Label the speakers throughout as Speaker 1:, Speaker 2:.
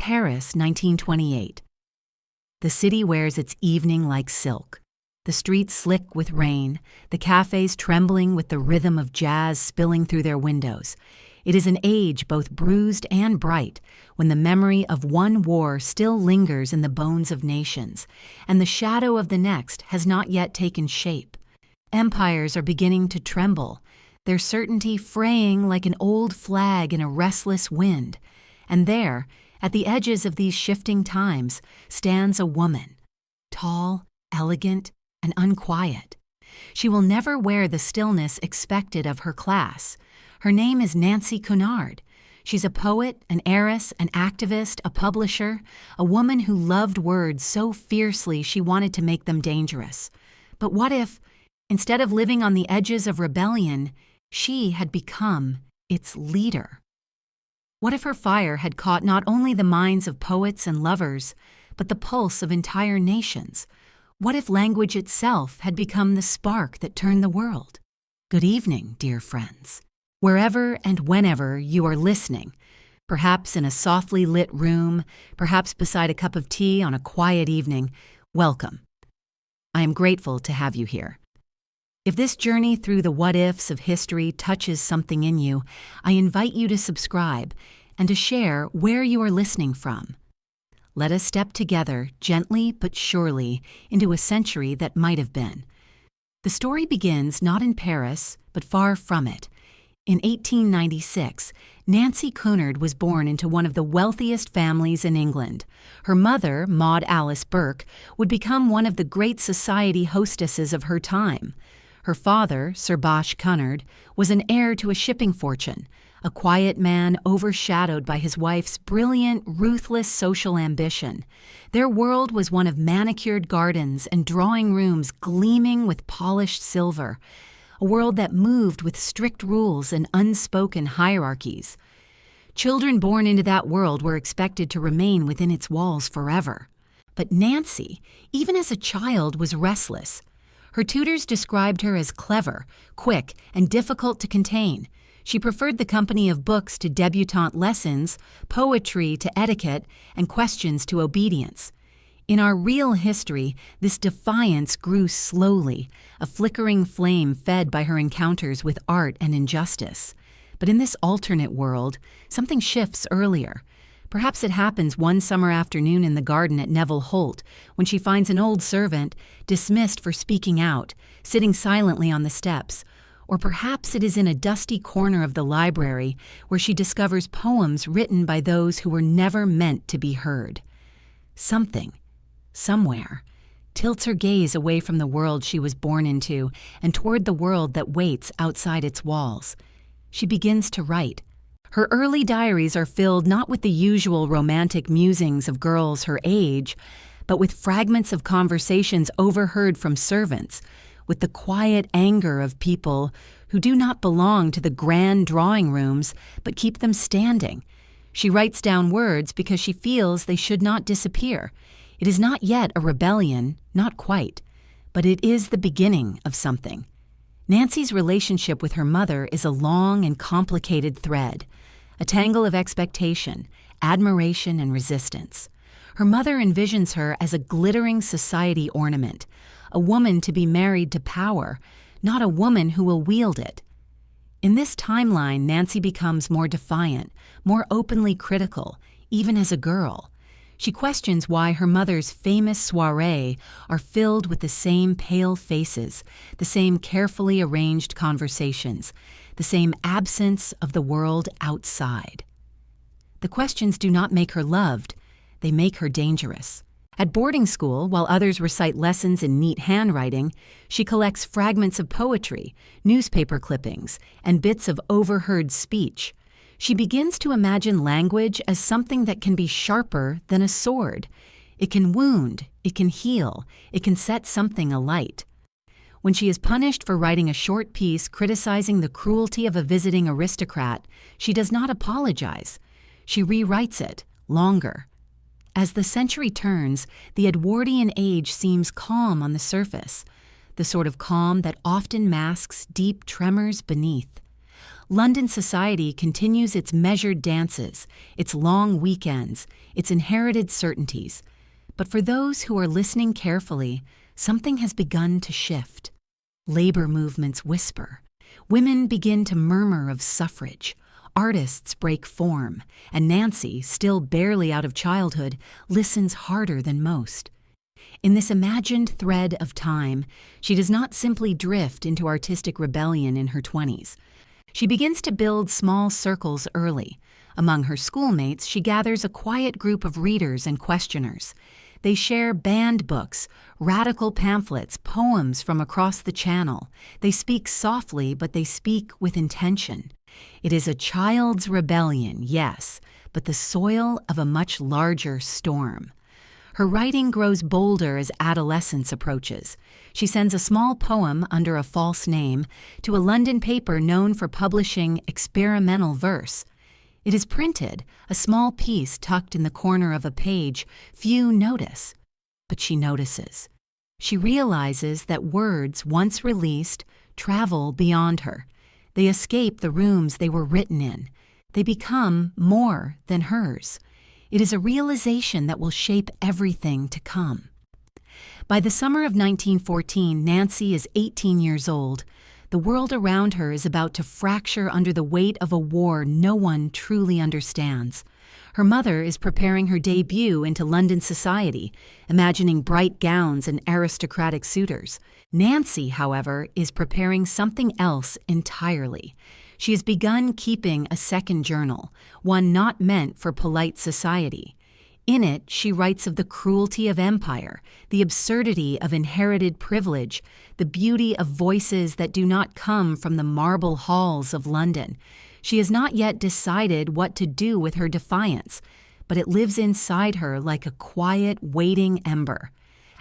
Speaker 1: Paris, 1928. The city wears its evening like silk. The streets slick with rain, the cafes trembling with the rhythm of jazz spilling through their windows. It is an age both bruised and bright, when the memory of one war still lingers in the bones of nations, and the shadow of the next has not yet taken shape. Empires are beginning to tremble, their certainty fraying like an old flag in a restless wind. And there, at the edges of these shifting times, stands a woman, tall, elegant, and unquiet. She will never wear the stillness expected of her class. Her name is Nancy Cunard. She's a poet, an heiress, an activist, a publisher, a woman who loved words so fiercely she wanted to make them dangerous. But what if, instead of living on the edges of rebellion, she had become its leader? What if her fire had caught not only the minds of poets and lovers, but the pulse of entire nations? What if language itself had become the spark that turned the world? Good evening, dear friends. Wherever and whenever you are listening, perhaps in a softly lit room, perhaps beside a cup of tea on a quiet evening, welcome. I am grateful to have you here. If this journey through the what-ifs of history touches something in you, I invite you to subscribe and to share where you are listening from. Let us step together, gently but surely, into a century that might have been. The story begins not in Paris, but far from it. In 1896, Nancy Cunard was born into one of the wealthiest families in England. Her mother, Maud Alice Burke, would become one of the great society hostesses of her time. Her father, Sir Bosch Cunard, was an heir to a shipping fortune, a quiet man overshadowed by his wife's brilliant, ruthless social ambition. Their world was one of manicured gardens and drawing rooms gleaming with polished silver, a world that moved with strict rules and unspoken hierarchies. Children born into that world were expected to remain within its walls forever. But Nancy, even as a child, was restless. Her tutors described her as clever, quick, and difficult to contain. She preferred the company of books to debutante lessons, poetry to etiquette, and questions to obedience. In our real history, this defiance grew slowly, a flickering flame fed by her encounters with art and injustice. But in this alternate world, something shifts earlier. Perhaps it happens one summer afternoon in the garden at Neville Holt, when she finds an old servant, dismissed for speaking out, sitting silently on the steps. Or perhaps it is in a dusty corner of the library where she discovers poems written by those who were never meant to be heard. Something, somewhere, tilts her gaze away from the world she was born into and toward the world that waits outside its walls. She begins to write. Her early diaries are filled not with the usual romantic musings of girls her age, but with fragments of conversations overheard from servants, with the quiet anger of people who do not belong to the grand drawing rooms, but keep them standing. She writes down words because she feels they should not disappear. It is not yet a rebellion, not quite, but it is the beginning of something. Nancy's relationship with her mother is a long and complicated thread, a tangle of expectation, admiration, and resistance. Her mother envisions her as a glittering society ornament, a woman to be married to power, not a woman who will wield it. In this timeline, Nancy becomes more defiant, more openly critical, even as a girl. She questions why her mother's famous soirées are filled with the same pale faces, the same carefully arranged conversations, the same absence of the world outside. The questions do not make her loved, they make her dangerous. At boarding school, while others recite lessons in neat handwriting, she collects fragments of poetry, newspaper clippings, and bits of overheard speech. She begins to imagine language as something that can be sharper than a sword. It can wound, it can heal, it can set something alight. When she is punished for writing a short piece criticizing the cruelty of a visiting aristocrat, she does not apologize. She rewrites it, longer. As the century turns, the Edwardian age seems calm on the surface, the sort of calm that often masks deep tremors beneath. London society continues its measured dances, its long weekends, its inherited certainties. But for those who are listening carefully, something has begun to shift. Labor movements whisper. Women begin to murmur of suffrage. Artists break form, and Nancy, still barely out of childhood, listens harder than most. In this imagined thread of time, she does not simply drift into artistic rebellion in her 20s. She begins to build small circles early. Among her schoolmates, she gathers a quiet group of readers and questioners. They share banned books, radical pamphlets, poems from across the channel. They speak softly, but they speak with intention. It is a child's rebellion, yes, but the soil of a much larger storm. Her writing grows bolder as adolescence approaches. She sends a small poem under a false name to a London paper known for publishing experimental verse. It is printed, a small piece tucked in the corner of a page few notice. But she notices. She realizes that words, once released, travel beyond her. They escape the rooms they were written in. They become more than hers. It is a realization that will shape everything to come. By the summer of 1914, Nancy is 18 years old. The world around her is about to fracture under the weight of a war no one truly understands. Her mother is preparing her debut into London society, imagining bright gowns and aristocratic suitors. Nancy, however, is preparing something else entirely. She has begun keeping a second journal, one not meant for polite society. In it, she writes of the cruelty of empire, the absurdity of inherited privilege, the beauty of voices that do not come from the marble halls of London. She has not yet decided what to do with her defiance, but it lives inside her like a quiet, waiting ember.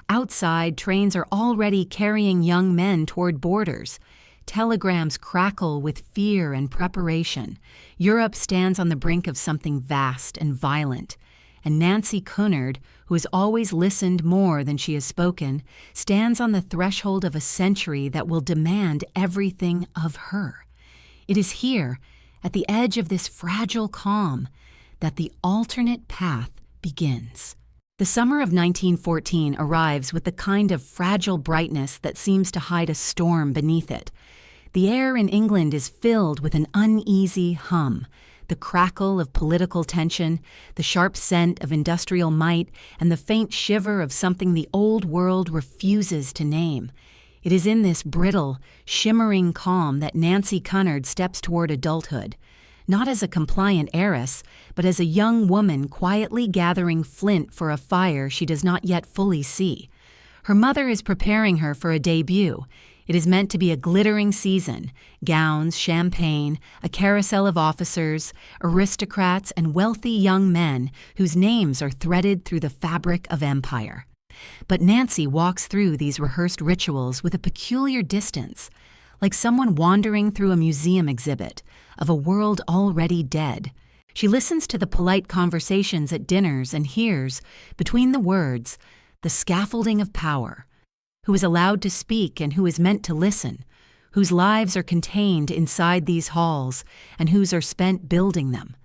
Speaker 1: Outside, trains are already carrying young men toward borders. Telegrams crackle with fear and preparation. Europe stands on the brink of something vast and violent. And Nancy Cunard, who has always listened more than she has spoken, stands on the threshold of a century that will demand everything of her. It is here, at the edge of this fragile calm, that the alternate path begins. The summer of 1914 arrives with the kind of fragile brightness that seems to hide a storm beneath it. The air in England is filled with an uneasy hum, the crackle of political tension, the sharp scent of industrial might, and the faint shiver of something the old world refuses to name. It is in this brittle, shimmering calm that Nancy Cunard steps toward adulthood, not as a compliant heiress, but as a young woman quietly gathering flint for a fire she does not yet fully see. Her mother is preparing her for a debut. It is meant to be a glittering season, gowns, champagne, a carousel of officers, aristocrats, and wealthy young men whose names are threaded through the fabric of empire. But Nancy walks through these rehearsed rituals with a peculiar distance, like someone wandering through a museum exhibit of a world already dead. She listens to the polite conversations at dinners and hears, between the words, the scaffolding of power. Who is allowed to speak and who is meant to listen, whose lives are contained inside these halls and whose are spent building them.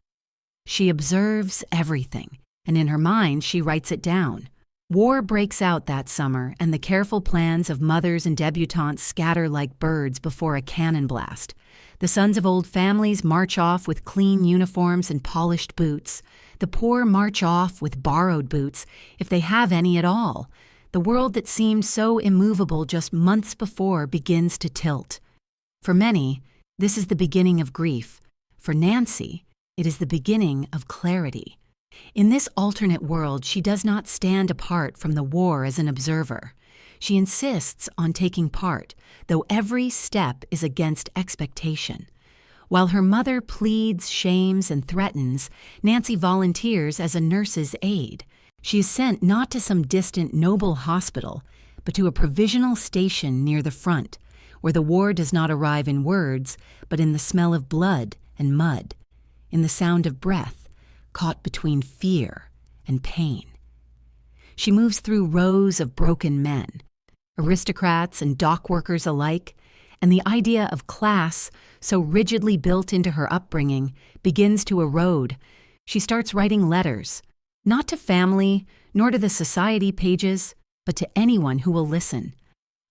Speaker 1: She observes everything, and in her mind she writes it down. War breaks out that summer, and the careful plans of mothers and debutantes scatter like birds before a cannon blast. The sons of old families march off with clean uniforms and polished boots. The poor march off with borrowed boots, if they have any at all. The world that seemed so immovable just months before begins to tilt. For many, this is the beginning of grief. For Nancy, it is the beginning of clarity. In this alternate world, she does not stand apart from the war as an observer. She insists on taking part, though every step is against expectation. While her mother pleads, shames, and threatens, Nancy volunteers as a nurse's aide. She is sent not to some distant noble hospital, but to a provisional station near the front, where the war does not arrive in words, but in the smell of blood and mud, in the sound of breath, caught between fear and pain. She moves through rows of broken men, aristocrats and dock workers alike, and the idea of class, so rigidly built into her upbringing, begins to erode. She starts writing letters, not to family, nor to the society pages, but to anyone who will listen.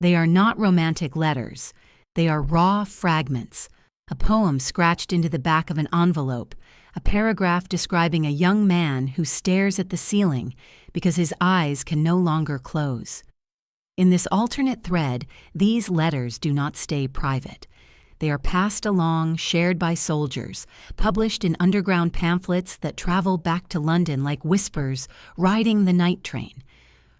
Speaker 1: They are not romantic letters. They are raw fragments, a poem scratched into the back of an envelope, a paragraph describing a young man who stares at the ceiling because his eyes can no longer close. In this alternate thread, these letters do not stay private. They are passed along, shared by soldiers, published in underground pamphlets that travel back to London like whispers riding the night train.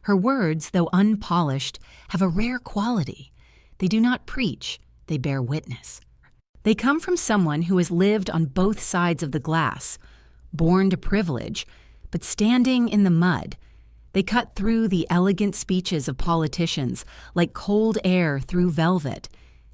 Speaker 1: Her words, though unpolished, have a rare quality. They do not preach, they bear witness. They come from someone who has lived on both sides of the glass, born to privilege, but standing in the mud. They cut through the elegant speeches of politicians like cold air through velvet,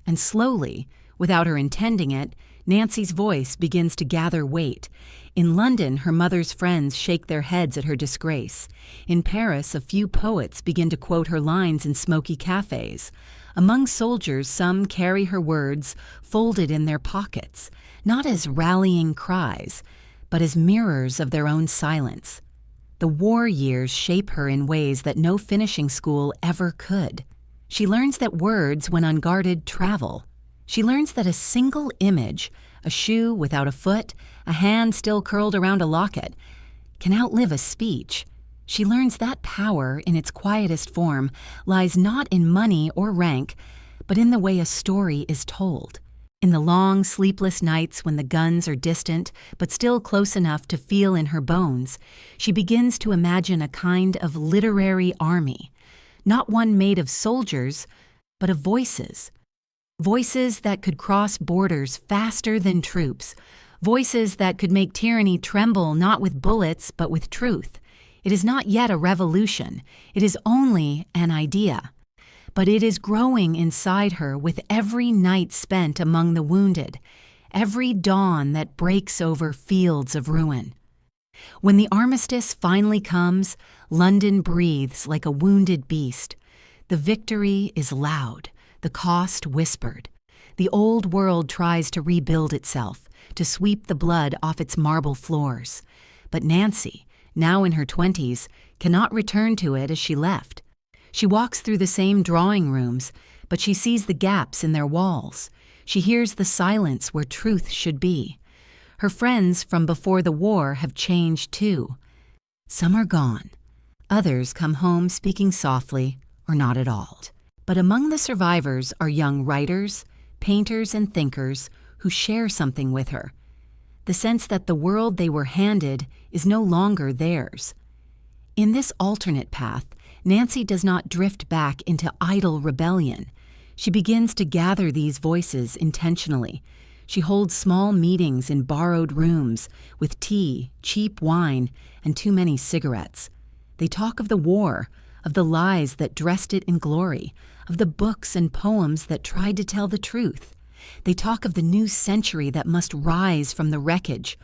Speaker 1: and slowly, without her intending it, Nancy's voice begins to gather weight. In London, her mother's friends shake their heads at her disgrace. In Paris, a few poets begin to quote her lines in smoky cafes. Among soldiers, some carry her words folded in their pockets, not as rallying cries, but as mirrors of their own silence. The war years shape her in ways that no finishing school ever could. She learns that words, when unguarded, travel. She learns that a single image, a shoe without a foot, a hand still curled around a locket, can outlive a speech. She learns that power, in its quietest form, lies not in money or rank, but in the way a story is told. In the long, sleepless nights when the guns are distant, but still close enough to feel in her bones, she begins to imagine a kind of literary army, not one made of soldiers, but of voices. Voices that could cross borders faster than troops, voices that could make tyranny tremble not with bullets but with truth. It is not yet a revolution, it is only an idea. But it is growing inside her with every night spent among the wounded, every dawn that breaks over fields of ruin. When the armistice finally comes, London breathes like a wounded beast. The victory is loud, the cost whispered. The old world tries to rebuild itself, to sweep the blood off its marble floors. But Nancy, now in her 20s, cannot return to it as she left. She walks through the same drawing rooms, but she sees the gaps in their walls. She hears the silence where truth should be. Her friends from before the war have changed too. Some are gone. Others come home speaking softly or not at all. But among the survivors are young writers, painters, and thinkers who share something with her. The sense that the world they were handed is no longer theirs. In this alternate path, Nancy does not drift back into idle rebellion. She begins to gather these voices intentionally. She holds small meetings in borrowed rooms with tea, cheap wine, and too many cigarettes. They talk of the war, of the lies that dressed it in glory, of the books and poems that tried to tell the truth. They talk of the new century that must rise from the wreckage.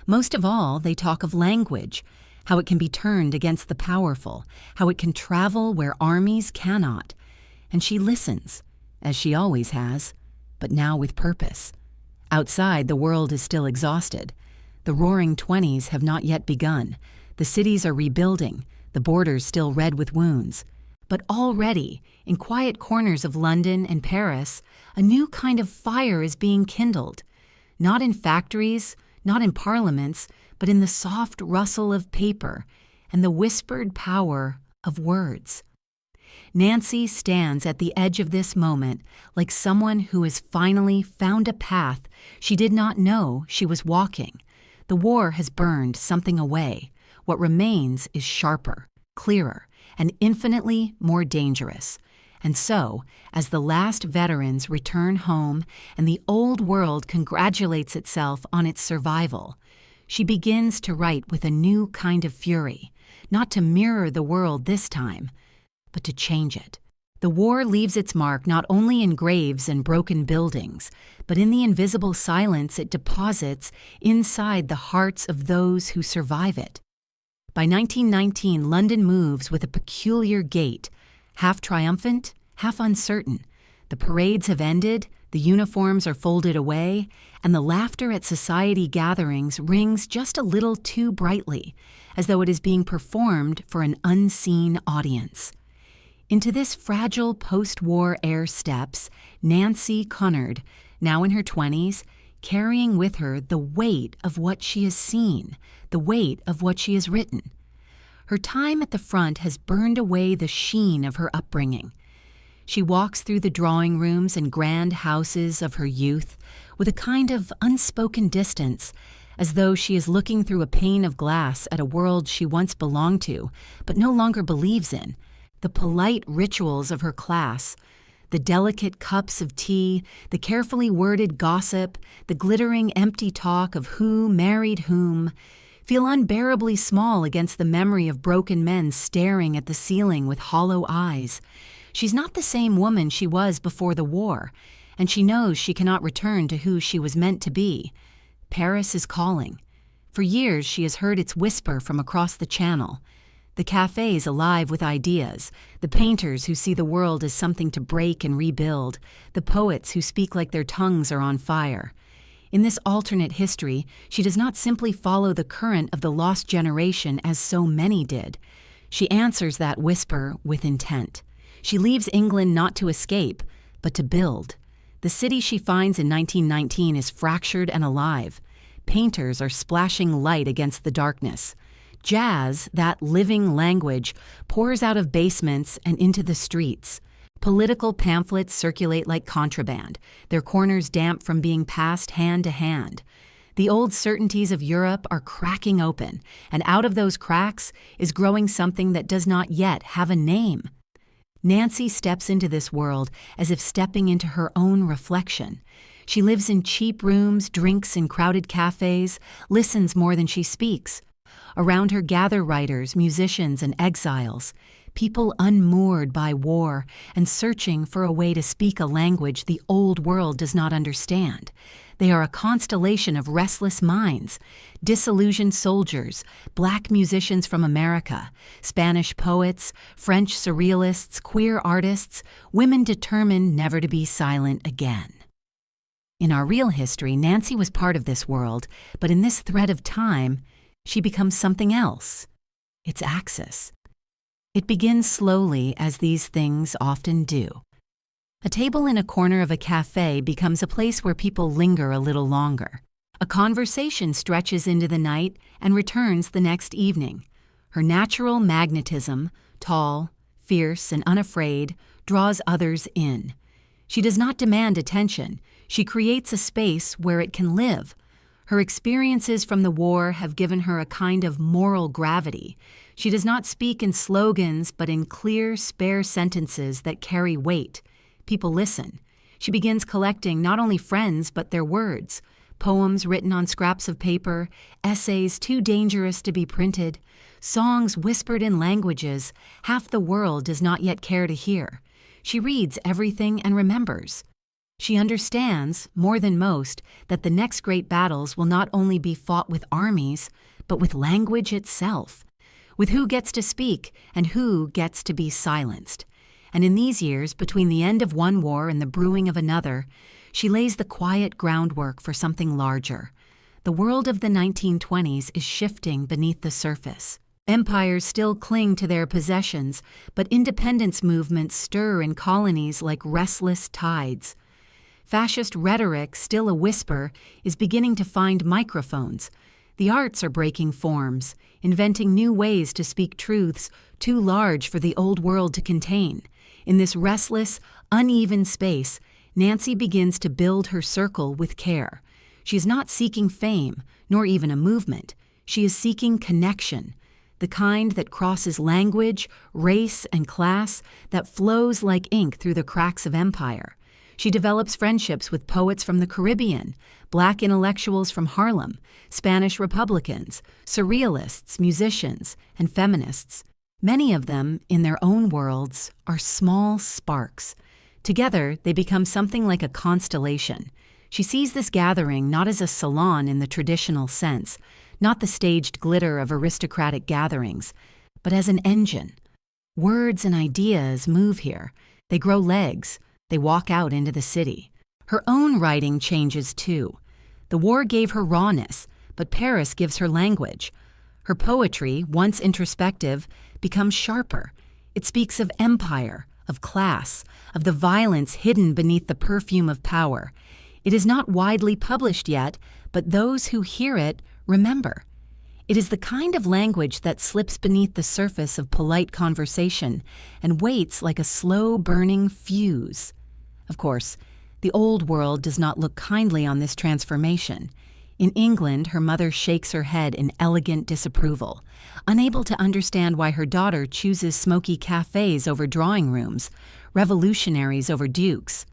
Speaker 1: Most of all, they talk of language, how it can be turned against the powerful, how it can travel where armies cannot. And she listens, as she always has, but now with purpose. Outside, the world is still exhausted. The roaring 20s have not yet begun. The cities are rebuilding, the borders still red with wounds. But already, in quiet corners of London and Paris, a new kind of fire is being kindled. Not in factories, not in parliaments, but in the soft rustle of paper and the whispered power of words. Nancy stands at the edge of this moment like someone who has finally found a path she did not know she was walking. The war has burned something away. What remains is sharper, clearer, and infinitely more dangerous. And so, as the last veterans return home and the old world congratulates itself on its survival, she begins to write with a new kind of fury, not to mirror the world this time, but to change it. The war leaves its mark not only in graves and broken buildings, but in the invisible silence it deposits inside the hearts of those who survive it. By 1919, London moves with a peculiar gait, half triumphant, half uncertain. The parades have ended, The uniforms are folded away, and the laughter at society gatherings rings just a little too brightly, as though it is being performed for an unseen audience. Into this fragile post-war air steps Nancy Cunard, now in her 20s, carrying with her the weight of what she has seen, the weight of what she has written. Her time at the front has burned away the sheen of her upbringing. She walks through the drawing rooms and grand houses of her youth with a kind of unspoken distance, as though she is looking through a pane of glass at a world she once belonged to, but no longer believes in. The polite rituals of her class, the delicate cups of tea, the carefully worded gossip, the glittering empty talk of who married whom, feel unbearably small against the memory of broken men staring at the ceiling with hollow eyes. She's not the same woman she was before the war, and she knows she cannot return to who she was meant to be. Paris is calling. For years she has heard its whisper from across the channel. The cafes alive with ideas, the painters who see the world as something to break and rebuild, the poets who speak like their tongues are on fire. In this alternate history, she does not simply follow the current of the lost generation as so many did. She answers that whisper with intent. She leaves England not to escape, but to build. The city she finds in 1919 is fractured and alive. Painters are splashing light against the darkness. Jazz, that living language, pours out of basements and into the streets. Political pamphlets circulate like contraband, their corners damp from being passed hand to hand. The old certainties of Europe are cracking open, and out of those cracks is growing something that does not yet have a name. Nancy steps into this world as if stepping into her own reflection. She lives in cheap rooms, drinks in crowded cafes, listens more than she speaks. Around her gather writers, musicians, and exiles, people unmoored by war and searching for a way to speak a language the old world does not understand. They are a constellation of restless minds, disillusioned soldiers, black musicians from America, Spanish poets, French surrealists, queer artists, women determined never to be silent again. In our real history, Nancy was part of this world, but in this thread of time, she becomes something else, its axis. It begins slowly, as these things often do. A table in a corner of a cafe becomes a place where people linger a little longer. A conversation stretches into the night and returns the next evening. Her natural magnetism, tall, fierce, and unafraid, draws others in. She does not demand attention. She creates a space where it can live. Her experiences from the war have given her a kind of moral gravity. She does not speak in slogans, but in clear, spare sentences that carry weight. People listen. She begins collecting not only friends, but their words. Poems written on scraps of paper, essays too dangerous to be printed, songs whispered in languages half the world does not yet care to hear. She reads everything and remembers. She understands, more than most, that the next great battles will not only be fought with armies, but with language itself, with who gets to speak and who gets to be silenced. And in these years, between the end of one war and the brewing of another, she lays the quiet groundwork for something larger. The world of the 1920s is shifting beneath the surface. Empires still cling to their possessions, but independence movements stir in colonies like restless tides. Fascist rhetoric, still a whisper, is beginning to find microphones. The arts are breaking forms, inventing new ways to speak truths too large for the old world to contain. In this restless, uneven space, Nancy begins to build her circle with care. She is not seeking fame, nor even a movement. She is seeking connection, the kind that crosses language, race, and class, that flows like ink through the cracks of empire. She develops friendships with poets from the Caribbean, black intellectuals from Harlem, Spanish Republicans, surrealists, musicians, and feminists. Many of them, in their own worlds, are small sparks. Together, they become something like a constellation. She sees this gathering not as a salon in the traditional sense, not the staged glitter of aristocratic gatherings, but as an engine. Words and ideas move here. They grow legs. They walk out into the city. Her own writing changes too. The war gave her rawness, but Paris gives her language. Her poetry, once introspective, becomes sharper. It speaks of empire, of class, of the violence hidden beneath the perfume of power. It is not widely published yet, but those who hear it remember. It is the kind of language that slips beneath the surface of polite conversation and waits like a slow-burning fuse. Of course, the old world does not look kindly on this transformation. In England, her mother shakes her head in elegant disapproval, unable to understand why her daughter chooses smoky cafes over drawing rooms, revolutionaries over dukes.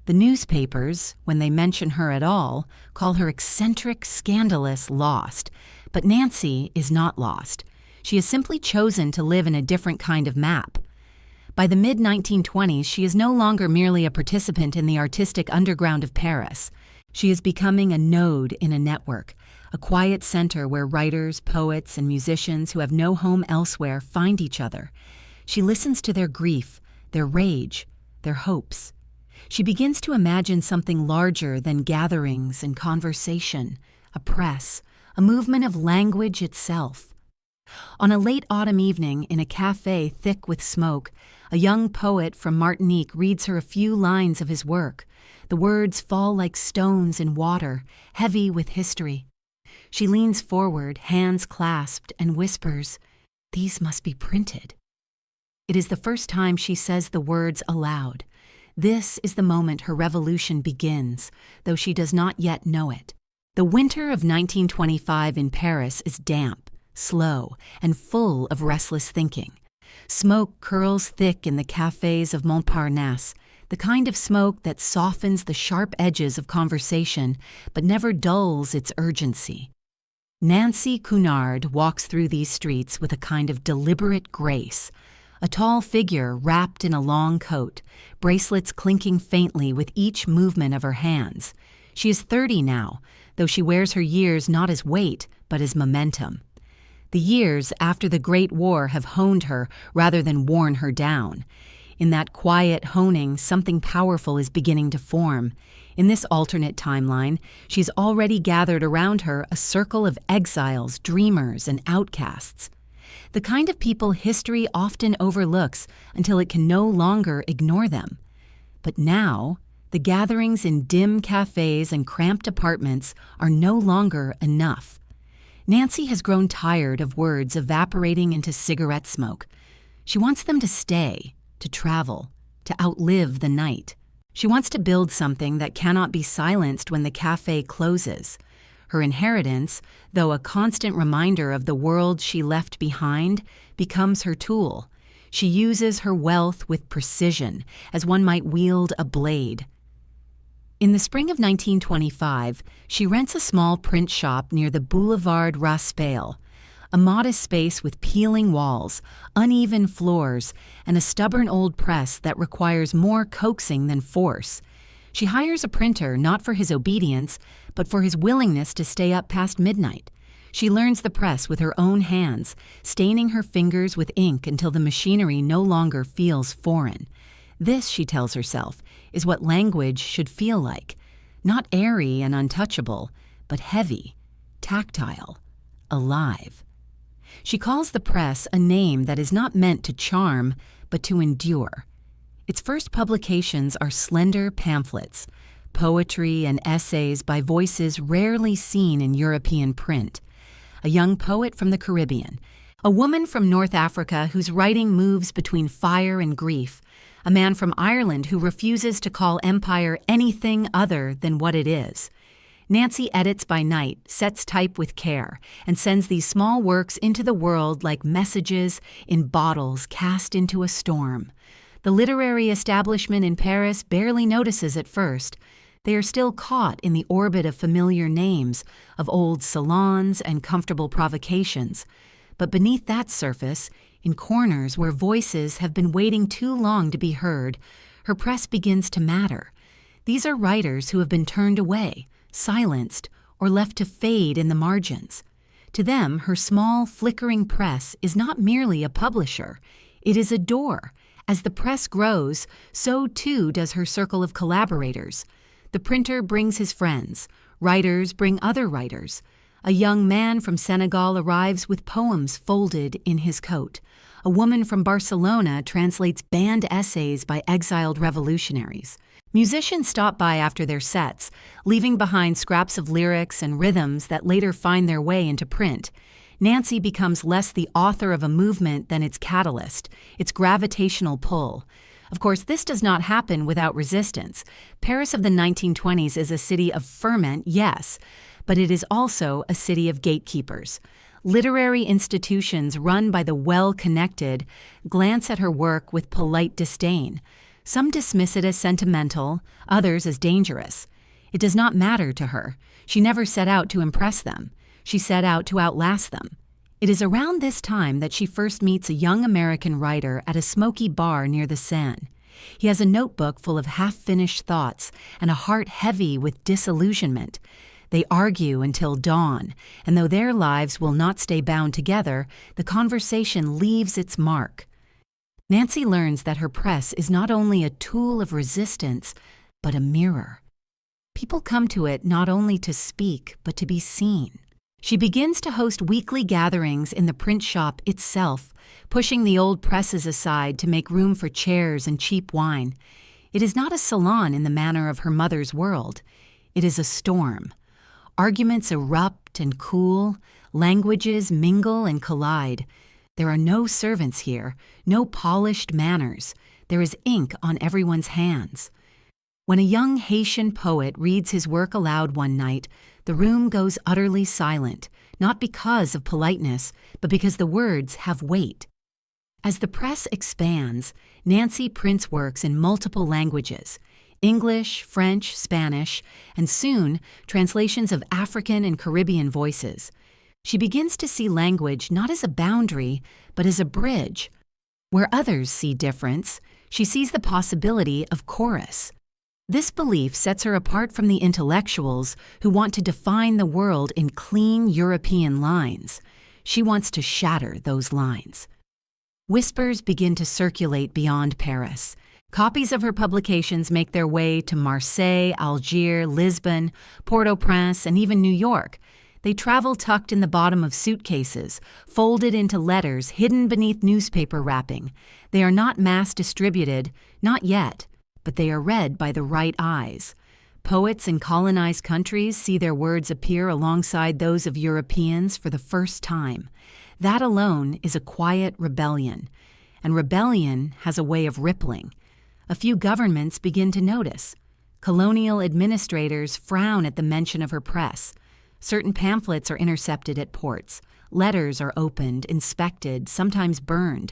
Speaker 1: The newspapers, when they mention her at all, call her eccentric, scandalous, lost. But Nancy is not lost. She has simply chosen to live in a different kind of map. By the mid-1920s, she is no longer merely a participant in the artistic underground of Paris. She is becoming a node in a network, a quiet center where writers, poets, and musicians who have no home elsewhere find each other. She listens to their grief, their rage, their hopes. She begins to imagine something larger than gatherings and conversation, a press, a movement of language itself. On a late autumn evening in a cafe thick with smoke, a young poet from Martinique reads her a few lines of his work. The words fall like stones in water, heavy with history. She leans forward, hands clasped, and whispers, "These must be printed." It is the first time she says the words aloud. This is the moment her revolution begins, though she does not yet know it. The winter of 1925 in Paris is damp, slow, and full of restless thinking. Smoke curls thick in the cafes of Montparnasse, the kind of smoke that softens the sharp edges of conversation but never dulls its urgency. Nancy Cunard walks through these streets with a kind of deliberate grace, a tall figure wrapped in a long coat, bracelets clinking faintly with each movement of her hands. She is 30 now, though she wears her years not as weight, but as momentum. The years after the Great War have honed her rather than worn her down. In that quiet honing, something powerful is beginning to form. In this alternate timeline, she's already gathered around her a circle of exiles, dreamers, and outcasts. The kind of people history often overlooks until it can no longer ignore them. But now, the gatherings in dim cafes and cramped apartments are no longer enough. Nancy has grown tired of words evaporating into cigarette smoke. She wants them to stay, to travel, to outlive the night. She wants to build something that cannot be silenced when the cafe closes. Her inheritance, though a constant reminder of the world she left behind, becomes her tool. She uses her wealth with precision, as one might wield a blade. In the spring of 1925, she rents a small print shop near the Boulevard Raspail, a modest space with peeling walls, uneven floors, and a stubborn old press that requires more coaxing than force. She hires a printer not for his obedience, but for his willingness to stay up past midnight. She learns the press with her own hands, staining her fingers with ink until the machinery no longer feels foreign. This, she tells herself, is what language should feel like. Not airy and untouchable, but heavy, tactile, alive. She calls the press a name that is not meant to charm, but to endure. Its first publications are slender pamphlets, poetry and essays by voices rarely seen in European print. A young poet from the Caribbean, a woman from North Africa whose writing moves between fire and grief, a man from Ireland who refuses to call empire anything other than what it is. Nancy edits by night, sets type with care, and sends these small works into the world like messages in bottles cast into a storm. The literary establishment in Paris barely notices at first. They are still caught in the orbit of familiar names, of old salons and comfortable provocations. But beneath that surface, in corners where voices have been waiting too long to be heard, her press begins to matter. These are writers who have been turned away, silenced, or left to fade in the margins. To them, her small, flickering press is not merely a publisher. It is a door. As the press grows, so too does her circle of collaborators. The printer brings his friends. Writers bring other writers. A young man from Senegal arrives with poems folded in his coat. A woman from Barcelona translates banned essays by exiled revolutionaries. Musicians stop by after their sets, leaving behind scraps of lyrics and rhythms that later find their way into print. Nancy becomes less the author of a movement than its catalyst, its gravitational pull. Of course, this does not happen without resistance. Paris of the 1920s is a city of ferment, yes, but it is also a city of gatekeepers. Literary institutions run by the well-connected glance at her work with polite disdain. Some dismiss it as sentimental, others as dangerous. It does not matter to her. She never set out to impress them. She set out to outlast them. It is around this time that she first meets a young American writer at a smoky bar near the Seine. He has a notebook full of half-finished thoughts and a heart heavy with disillusionment. They argue until dawn, and though their lives will not stay bound together, the conversation leaves its mark. Nancy learns that her press is not only a tool of resistance, but a mirror. People come to it not only to speak, but to be seen. She begins to host weekly gatherings in the print shop itself, pushing the old presses aside to make room for chairs and cheap wine. It is not a salon in the manner of her mother's world. It is a storm. Arguments erupt and cool, languages mingle and collide. There are no servants here, no polished manners. There is ink on everyone's hands. When a young Haitian poet reads his work aloud one night, the room goes utterly silent, not because of politeness, but because the words have weight. As the press expands, Nancy prints works in multiple languages: English, French, Spanish, and soon translations of African and Caribbean voices. She begins to see language not as a boundary, but as a bridge. Where others see difference, she sees the possibility of chorus. This belief sets her apart from the intellectuals who want to define the world in clean European lines. She wants to shatter those lines. Whispers begin to circulate beyond Paris. Copies of her publications make their way to Marseille, Algiers, Lisbon, Port-au-Prince, and even New York. They travel tucked in the bottom of suitcases, folded into letters hidden beneath newspaper wrapping. They are not mass distributed, not yet, but they are read by the right eyes. Poets in colonized countries see their words appear alongside those of Europeans for the first time. That alone is a quiet rebellion, and rebellion has a way of rippling. A few governments begin to notice. Colonial administrators frown at the mention of her press. Certain pamphlets are intercepted at ports. Letters are opened, inspected, sometimes burned.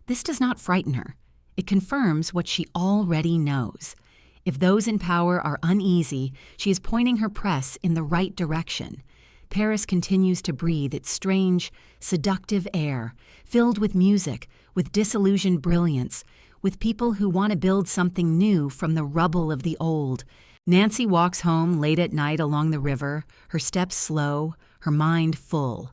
Speaker 1: This does not frighten her. It confirms what she already knows. If those in power are uneasy, she is pointing her press in the right direction. Paris continues to breathe its strange, seductive air, filled with music, with disillusioned brilliance, with people who want to build something new from the rubble of the old. Nancy walks home late at night along the river, her steps slow, her mind full.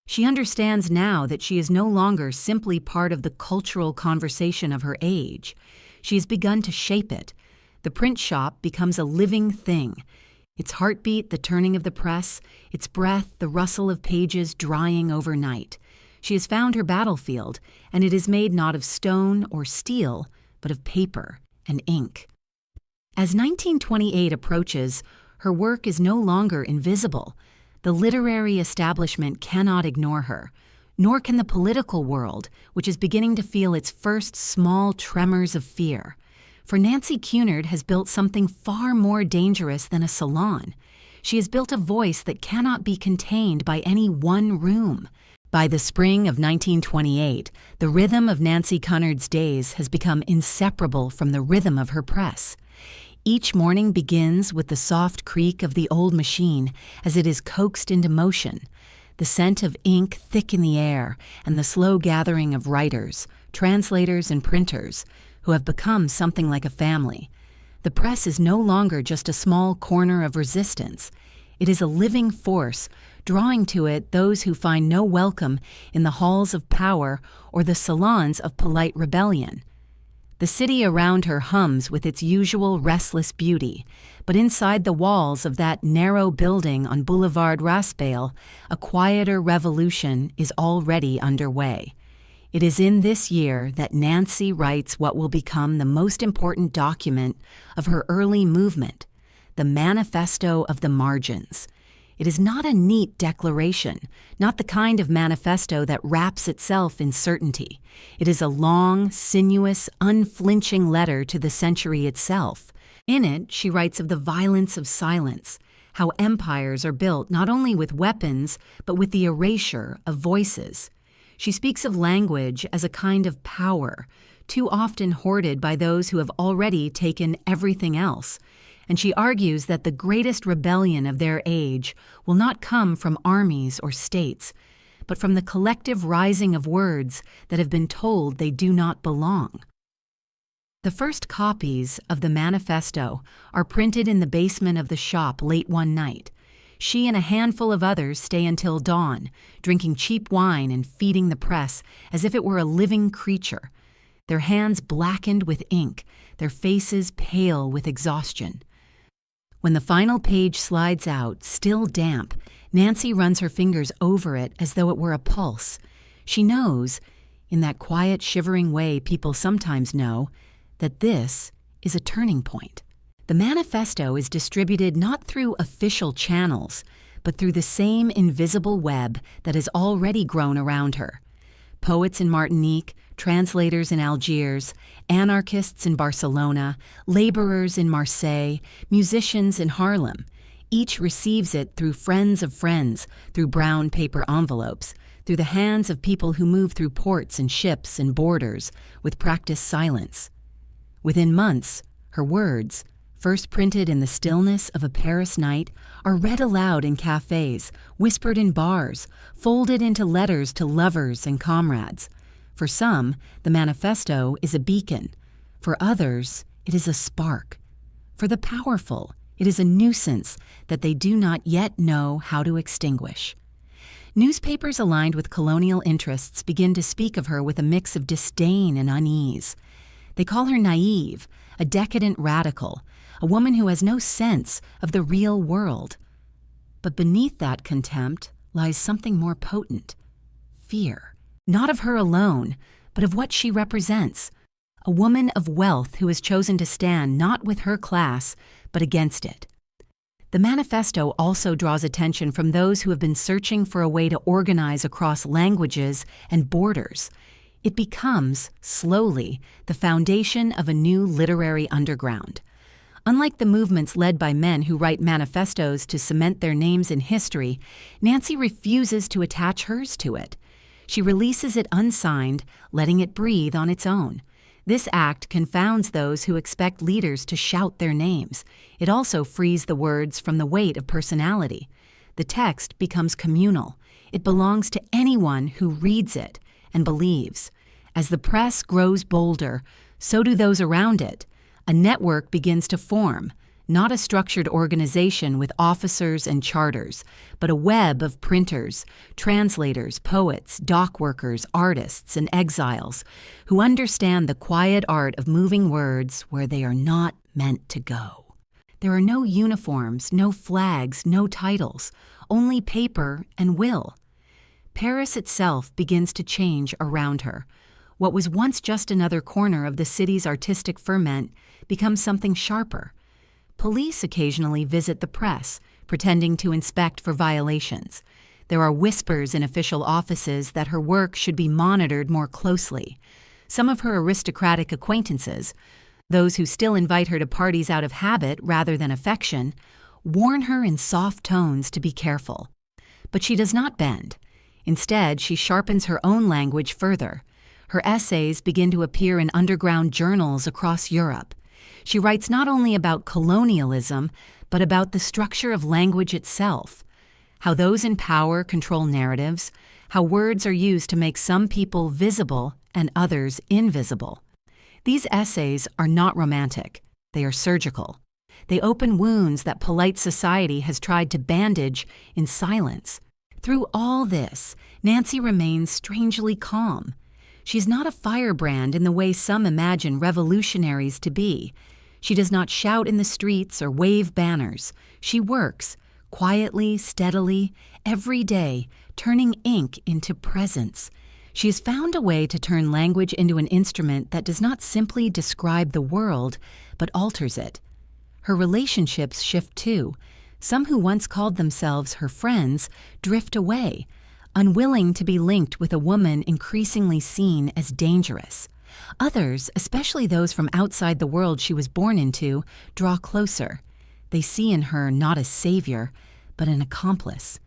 Speaker 1: She understands now that she is no longer simply part of the cultural conversation of her age. She has begun to shape it. The print shop becomes a living thing. Its heartbeat, the turning of the press, its breath, the rustle of pages drying overnight. She has found her battlefield, and it is made not of stone or steel, but of paper and ink. As 1928 approaches, her work is no longer invisible. The literary establishment cannot ignore her, nor can the political world, which is beginning to feel its first small tremors of fear. For Nancy Cunard has built something far more dangerous than a salon. She has built a voice that cannot be contained by any one room. By the spring of 1928, the rhythm of Nancy Cunard's days has become inseparable from the rhythm of her press. Each morning begins with the soft creak of the old machine as it is coaxed into motion, the scent of ink thick in the air, and the slow gathering of writers, translators, and printers who have become something like a family. The press is no longer just a small corner of resistance. It is a living force, drawing to it those who find no welcome in the halls of power or the salons of polite rebellion. The city around her hums with its usual restless beauty, but inside the walls of that narrow building on Boulevard Raspail, a quieter revolution is already underway. It is in this year that Nancy writes what will become the most important document of her early movement, the Manifesto of the Margins. It is not a neat declaration, not the kind of manifesto that wraps itself in certainty. It is a long, sinuous, unflinching letter to the century itself. In it, she writes of the violence of silence, how empires are built not only with weapons, but with the erasure of voices. She speaks of language as a kind of power, too often hoarded by those who have already taken everything else. And she argues that the greatest rebellion of their age will not come from armies or states, but from the collective rising of words that have been told they do not belong. The first copies of the manifesto are printed in the basement of the shop late one night. She and a handful of others stay until dawn, drinking cheap wine and feeding the press as if it were a living creature, their hands blackened with ink, their faces pale with exhaustion. When the final page slides out, still damp, Nancy runs her fingers over it as though it were a pulse. She knows, in that quiet, shivering way people sometimes know, that this is a turning point. The manifesto is distributed not through official channels, but through the same invisible web that has already grown around her. Poets in Martinique, translators in Algiers, anarchists in Barcelona, laborers in Marseille, musicians in Harlem. Each receives it through friends of friends, through brown paper envelopes, through the hands of people who move through ports and ships and borders with practiced silence. Within months, her words, first printed in the stillness of a Paris night, are read aloud in cafes, whispered in bars, folded into letters to lovers and comrades. For some, the manifesto is a beacon. For others, it is a spark. For the powerful, it is a nuisance that they do not yet know how to extinguish. Newspapers aligned with colonial interests begin to speak of her with a mix of disdain and unease. They call her naive, a decadent radical, a woman who has no sense of the real world. But beneath that contempt lies something more potent: fear. Not of her alone, but of what she represents. A woman of wealth who has chosen to stand not with her class, but against it. The manifesto also draws attention from those who have been searching for a way to organize across languages and borders. It becomes, slowly, the foundation of a new literary underground. Unlike the movements led by men who write manifestos to cement their names in history, Nancy refuses to attach hers to it. She releases it unsigned, letting it breathe on its own. This act confounds those who expect leaders to shout their names. It also frees the words from the weight of personality. The text becomes communal. It belongs to anyone who reads it and believes. As the press grows bolder, so do those around it. A network begins to form, not a structured organization with officers and charters, but a web of printers, translators, poets, dock workers, artists, and exiles who understand the quiet art of moving words where they are not meant to go. There are no uniforms, no flags, no titles, only paper and will. Paris itself begins to change around her. What was once just another corner of the city's artistic ferment becomes something sharper. Police occasionally visit the press, pretending to inspect for violations. There are whispers in official offices that her work should be monitored more closely. Some of her aristocratic acquaintances, those who still invite her to parties out of habit rather than affection, warn her in soft tones to be careful. But she does not bend. Instead, she sharpens her own language further. Her essays begin to appear in underground journals across Europe. She writes not only about colonialism, but about the structure of language itself, how those in power control narratives, how words are used to make some people visible and others invisible. These essays are not romantic. They are surgical. They open wounds that polite society has tried to bandage in silence. Through all this, Nancy remains strangely calm. She's not a firebrand in the way some imagine revolutionaries to be. She does not shout in the streets or wave banners. She works, quietly, steadily, every day, turning ink into presence. She has found a way to turn language into an instrument that does not simply describe the world, but alters it. Her relationships shift too. Some who once called themselves her friends drift away, unwilling to be linked with a woman increasingly seen as dangerous. Others, especially those from outside the world she was born into, draw closer. They see in her not a savior, but an accomplice,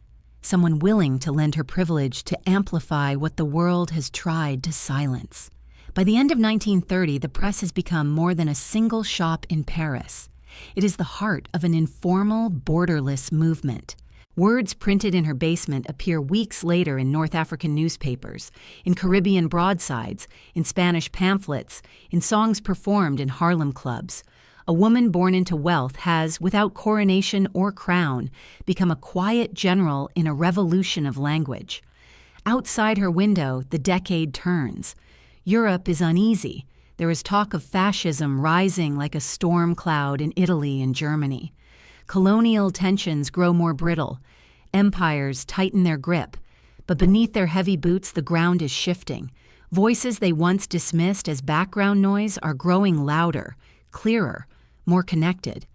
Speaker 1: someone willing to lend her privilege to amplify what the world has tried to silence. By the end of 1930, the press has become more than a single shop in Paris. It is the heart of an informal, borderless movement. Words printed in her basement appear weeks later in North African newspapers, in Caribbean broadsides, in Spanish pamphlets, in songs performed in Harlem clubs. A woman born into wealth has, without coronation or crown, become a quiet general in a revolution of language. Outside her window, the decade turns. Europe is uneasy. There is talk of fascism rising like a storm cloud in Italy and Germany. Colonial tensions grow more brittle. Empires tighten their grip. But beneath their heavy boots, the ground is shifting. Voices they once dismissed as background noise are growing louder, clearer, more connected.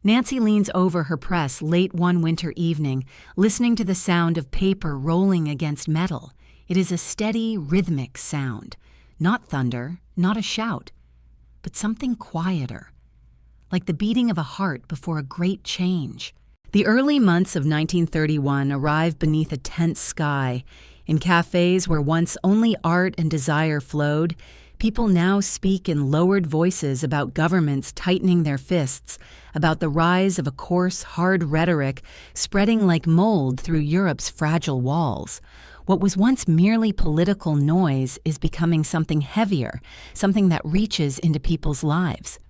Speaker 1: Nancy leans over her press late one winter evening, listening to the sound of paper rolling against metal. It is a steady, rhythmic sound. Not thunder, not a shout, but something quieter, like the beating of a heart before a great change. The early months of 1931 arrive beneath a tense sky. In cafes where once only art and desire flowed, people now speak in lowered voices about governments tightening their fists, about the rise of a coarse, hard rhetoric spreading like mold through Europe's fragile walls. What was once merely political noise is becoming something heavier, something that reaches into people's lives.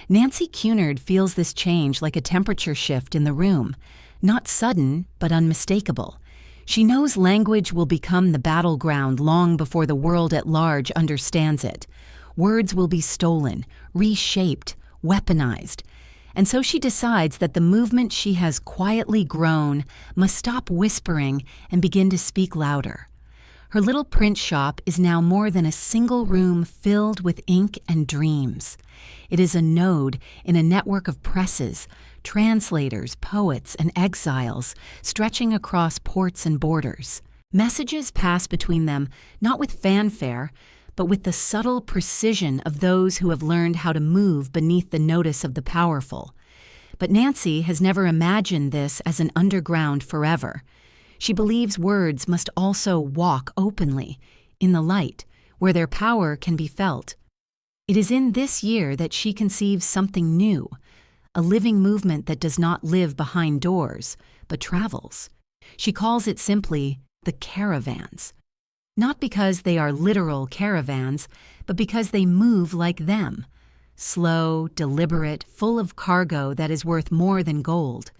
Speaker 1: Nancy Cunard feels this change like a temperature shift in the room, not sudden, but unmistakable. She knows language will become the battleground long before the world at large understands it. Words will be stolen, reshaped, weaponized. And so she decides that the movement she has quietly grown must stop whispering and begin to speak louder. Her little print shop is now more than a single room filled with ink and dreams. It is a node in a network of presses, translators, poets, and exiles stretching across ports and borders. Messages pass between them not with fanfare, but with the subtle precision of those who have learned how to move beneath the notice of the powerful. But Nancy has never imagined this as an underground forever. She believes words must also walk openly, in the light, where their power can be felt. It is in this year that she conceives something new, a living movement that does not live behind doors, but travels. She calls it simply the caravans. Not because they are literal caravans, but because they move like them. Slow, deliberate, full of cargo that is worth more than gold.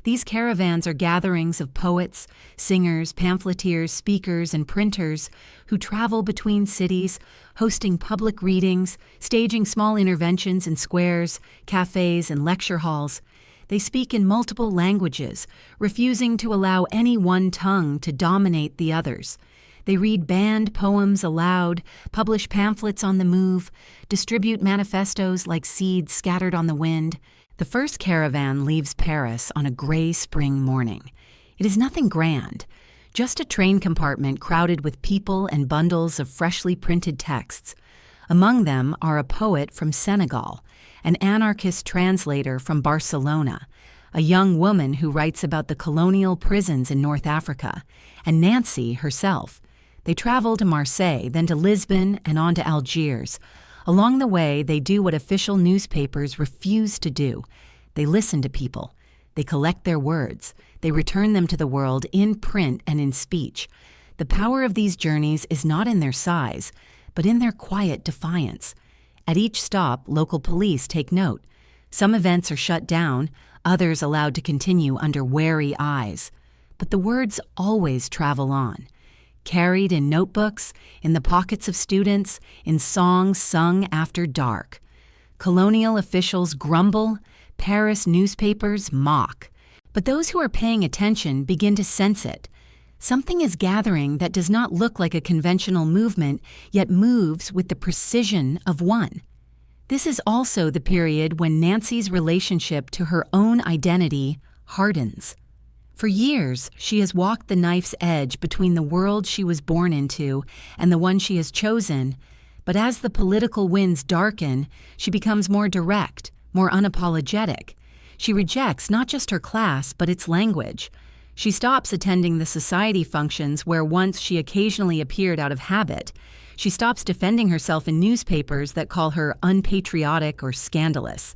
Speaker 1: These caravans are gatherings of poets, singers, pamphleteers, speakers, and printers who travel between cities, hosting public readings, staging small interventions in squares, cafes, and lecture halls. They speak in multiple languages, refusing to allow any one tongue to dominate the others. They read banned poems aloud, publish pamphlets on the move, distribute manifestos like seeds scattered on the wind. The first caravan leaves Paris on a gray spring morning. It is nothing grand, just a train compartment crowded with people and bundles of freshly printed texts. Among them are a poet from Senegal, an anarchist translator from Barcelona, a young woman who writes about the colonial prisons in North Africa, and Nancy herself. They travel to Marseille, then to Lisbon, and on to Algiers. Along the way, they do what official newspapers refuse to do. They listen to people. They collect their words. They return them to the world in print and in speech. The power of these journeys is not in their size, but in their quiet defiance. At each stop, local police take note. Some events are shut down, others allowed to continue under wary eyes. But the words always travel on. carried in notebooks, in the pockets of students, in songs sung after dark. Colonial officials grumble, Paris newspapers mock. But those who are paying attention begin to sense it. Something is gathering that does not look like a conventional movement, yet moves with the precision of one. This is also the period when Nancy's relationship to her own identity hardens. For years, she has walked the knife's edge between the world she was born into and the one she has chosen, but as the political winds darken, she becomes more direct, more unapologetic. She rejects not just her class, but its language. She stops attending the society functions where once she occasionally appeared out of habit. She stops defending herself in newspapers that call her unpatriotic or scandalous.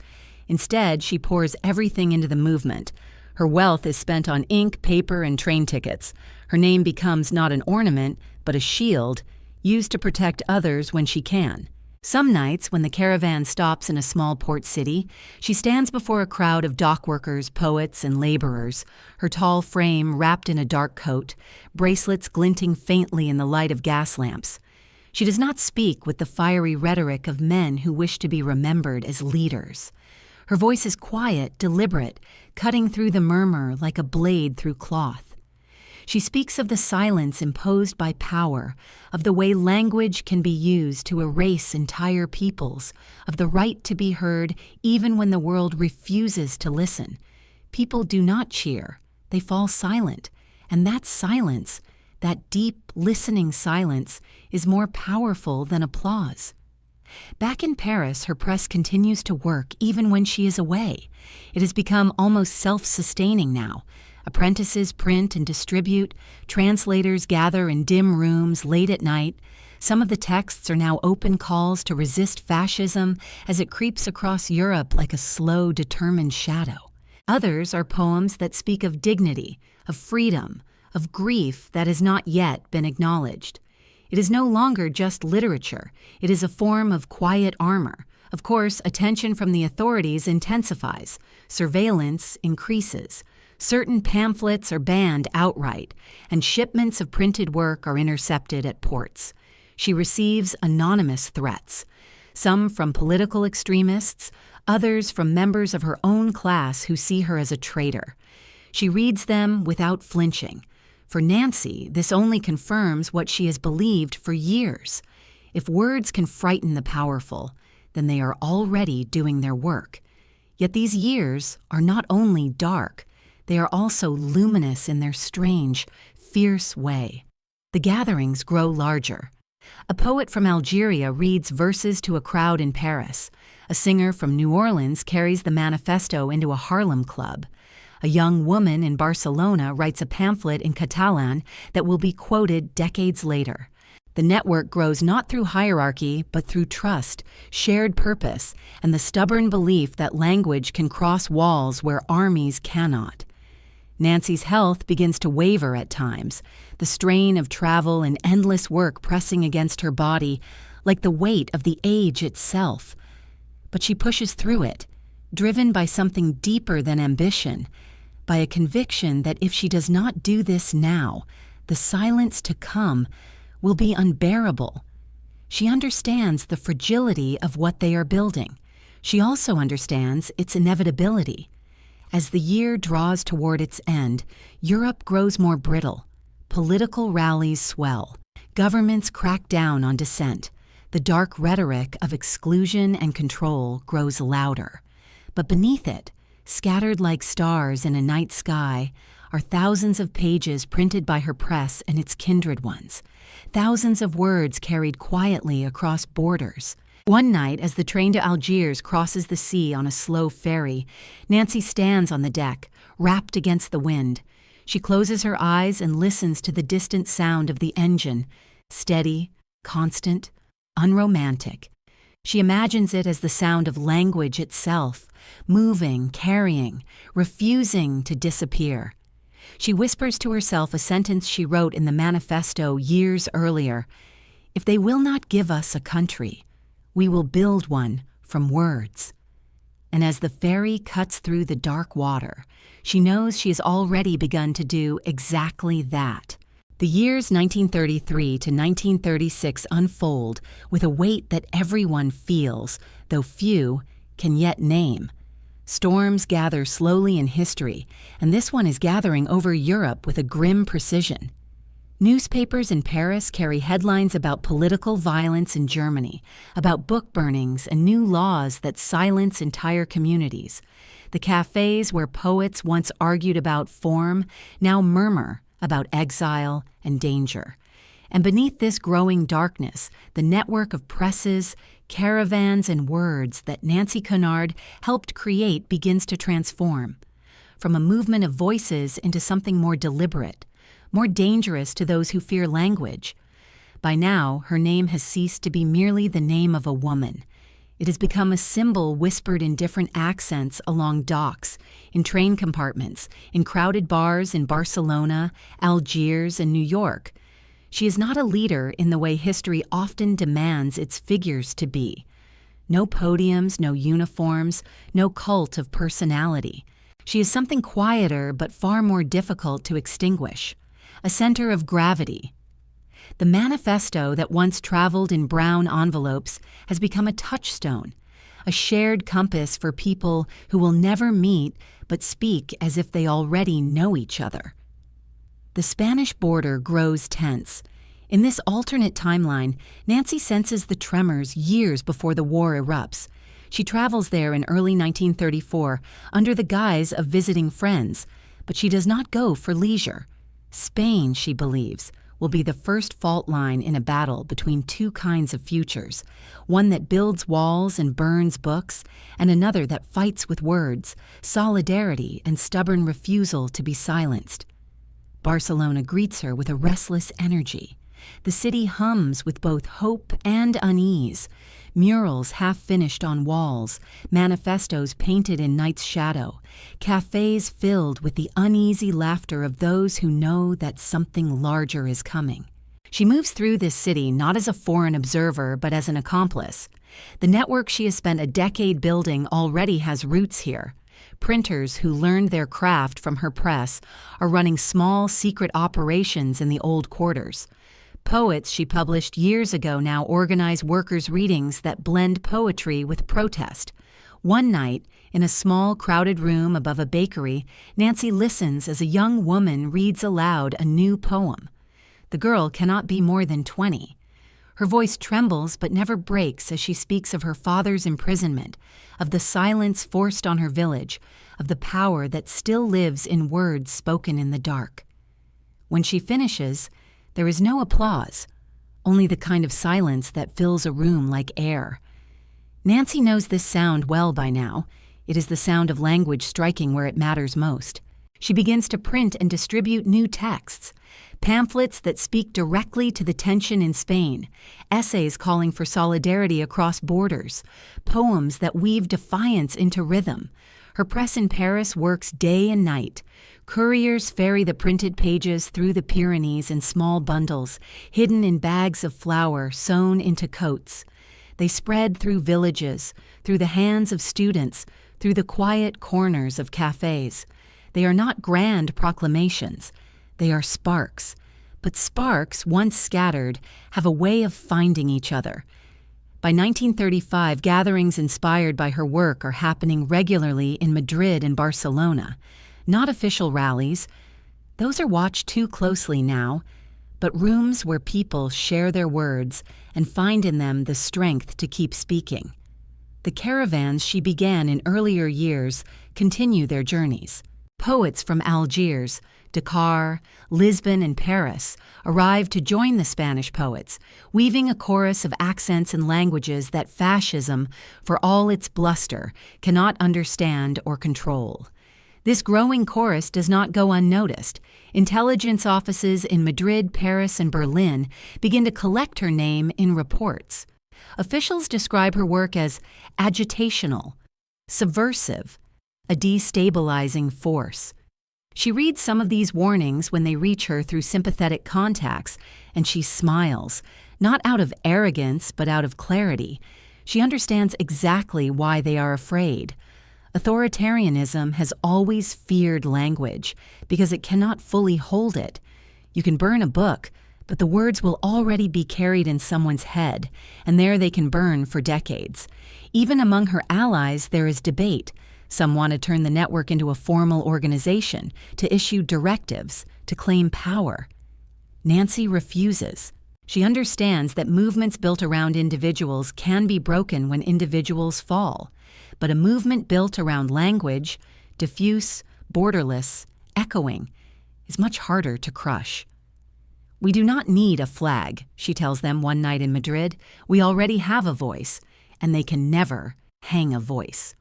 Speaker 1: Instead, she pours everything into the movement. Her wealth is spent on ink, paper, and train tickets. Her name becomes not an ornament, but a shield, used to protect others when she can. Some nights, when the caravan stops in a small port city, she stands before a crowd of dock workers, poets, and laborers, her tall frame wrapped in a dark coat, bracelets glinting faintly in the light of gas lamps. She does not speak with the fiery rhetoric of men who wish to be remembered as leaders. Her voice is quiet, deliberate, cutting through the murmur like a blade through cloth. She speaks of the silence imposed by power, of the way language can be used to erase entire peoples, of the right to be heard even when the world refuses to listen. People do not cheer, they fall silent, and that silence, that deep, listening silence, is more powerful than applause. Back in Paris, her press continues to work even when she is away. It has become almost self-sustaining now. Apprentices print and distribute, translators gather in dim rooms late at night. Some of the texts are now open calls to resist fascism as it creeps across Europe like a slow, determined shadow. Others are poems that speak of dignity, of freedom, of grief that has not yet been acknowledged. It is no longer just literature. It is a form of quiet armor. Of course, attention from the authorities intensifies. Surveillance increases. Certain pamphlets are banned outright, and shipments of printed work are intercepted at ports. She receives anonymous threats, some from political extremists, others from members of her own class who see her as a traitor. She reads them without flinching. For Nancy, this only confirms what she has believed for years. If words can frighten the powerful, then they are already doing their work. Yet these years are not only dark, they are also luminous in their strange, fierce way. The gatherings grow larger. A poet from Algeria reads verses to a crowd in Paris. A singer from New Orleans carries the manifesto into a Harlem club. A young woman in Barcelona writes a pamphlet in Catalan that will be quoted decades later. The network grows not through hierarchy, but through trust, shared purpose, and the stubborn belief that language can cross walls where armies cannot. Nancy's health begins to waver at times, the strain of travel and endless work pressing against her body like the weight of the age itself. But she pushes through it, driven by something deeper than ambition, by a conviction that if she does not do this now, the silence to come will be unbearable. She understands the fragility of what they are building. She also understands its inevitability. As the year draws toward its end, Europe grows more brittle. Political rallies swell. Governments crack down on dissent. The dark rhetoric of exclusion and control grows louder. But beneath it, scattered like stars in a night sky, are thousands of pages printed by her press and its kindred ones. Thousands of words carried quietly across borders. One night, as the train to Algiers crosses the sea on a slow ferry, Nancy stands on the deck, wrapped against the wind. She closes her eyes and listens to the distant sound of the engine, steady, constant, unromantic. She imagines it as the sound of language itself, moving, carrying, refusing to disappear. She whispers to herself a sentence she wrote in the manifesto years earlier. "If they will not give us a country, we will build one from words." And as the ferry cuts through the dark water, she knows she has already begun to do exactly that. The years 1933 to 1936 unfold with a weight that everyone feels, though few can yet name. Storms gather slowly in history, and this one is gathering over Europe with a grim precision. Newspapers in Paris carry headlines about political violence in Germany, about book burnings and new laws that silence entire communities. The cafes where poets once argued about form now murmur about exile and danger. And beneath this growing darkness, the network of presses, caravans, and words that Nancy Cunard helped create begins to transform, from a movement of voices into something more deliberate, more dangerous to those who fear language. By now, her name has ceased to be merely the name of a woman. It has become a symbol whispered in different accents along docks, in train compartments, in crowded bars in Barcelona, Algiers, and New York. She is not a leader in the way history often demands its figures to be. No podiums, no uniforms, no cult of personality. She is something quieter but far more difficult to extinguish. A center of gravity. The manifesto that once traveled in brown envelopes has become a touchstone, a shared compass for people who will never meet but speak as if they already know each other. The Spanish border grows tense. In this alternate timeline, Nancy senses the tremors years before the war erupts. She travels there in early 1934 under the guise of visiting friends, but she does not go for leisure. Spain, she believes, will be the first fault line in a battle between two kinds of futures, one that builds walls and burns books, and another that fights with words, solidarity, and stubborn refusal to be silenced. Barcelona greets her with a restless energy. The city hums with both hope and unease. Murals half-finished on walls, manifestos painted in night's shadow, cafes filled with the uneasy laughter of those who know that something larger is coming. She moves through this city not as a foreign observer, but as an accomplice. The network she has spent a decade building already has roots here. Printers who learned their craft from her press are running small, secret operations in the old quarters. Poets she published years ago now organize workers' readings that blend poetry with protest. One night, in a small, crowded room above a bakery, Nancy listens as a young woman reads aloud a new poem. The girl cannot be more than 20. Her voice trembles but never breaks as she speaks of her father's imprisonment, of the silence forced on her village, of the power that still lives in words spoken in the dark. When she finishes, there is no applause, only the kind of silence that fills a room like air. Nancy knows this sound well by now. It is the sound of language striking where it matters most. She begins to print and distribute new texts, pamphlets that speak directly to the tension in Spain, essays calling for solidarity across borders, poems that weave defiance into rhythm. Her press in Paris works day and night. Couriers ferry the printed pages through the Pyrenees in small bundles, hidden in bags of flour sewn into coats. They spread through villages, through the hands of students, through the quiet corners of cafes. They are not grand proclamations. They are sparks. But sparks, once scattered, have a way of finding each other. By 1935, gatherings inspired by her work are happening regularly in Madrid and Barcelona. Not official rallies. Those are watched too closely now, but rooms where people share their words and find in them the strength to keep speaking. The caravans she began in earlier years continue their journeys. Poets from Algiers, Dakar, Lisbon, and Paris arrive to join the Spanish poets, weaving a chorus of accents and languages that fascism, for all its bluster, cannot understand or control. This growing chorus does not go unnoticed. Intelligence offices in Madrid, Paris, and Berlin begin to collect her name in reports. Officials describe her work as agitational, subversive, a destabilizing force. She reads some of these warnings when they reach her through sympathetic contacts, and she smiles, not out of arrogance, but out of clarity. She understands exactly why they are afraid. Authoritarianism has always feared language because it cannot fully hold it. You can burn a book, but the words will already be carried in someone's head, and there they can burn for decades. Even among her allies, there is debate. Some want to turn the network into a formal organization, to issue directives, to claim power. Nancy refuses. She understands that movements built around individuals can be broken when individuals fall. But a movement built around language, diffuse, borderless, echoing, is much harder to crush. "We do not need a flag," she tells them one night in Madrid. "We already have a voice, and they can never hang a voice."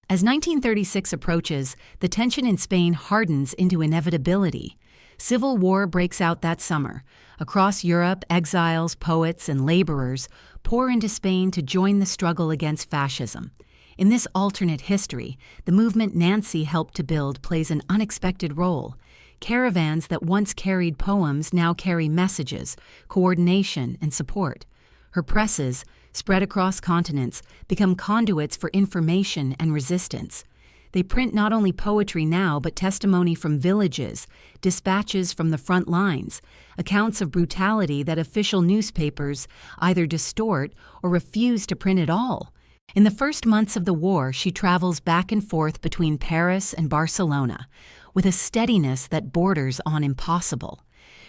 Speaker 1: As 1936 approaches, the tension in Spain hardens into inevitability. Civil war breaks out that summer. Across Europe, exiles, poets, and laborers pour into Spain to join the struggle against fascism. In this alternate history, the movement Nancy helped to build plays an unexpected role. Caravans that once carried poems now carry messages, coordination, and support. Her presses, spread across continents, become conduits for information and resistance. They print not only poetry now, but testimony from villages, dispatches from the front lines, accounts of brutality that official newspapers either distort or refuse to print at all. In the first months of the war, she travels back and forth between Paris and Barcelona, with a steadiness that borders on impossible.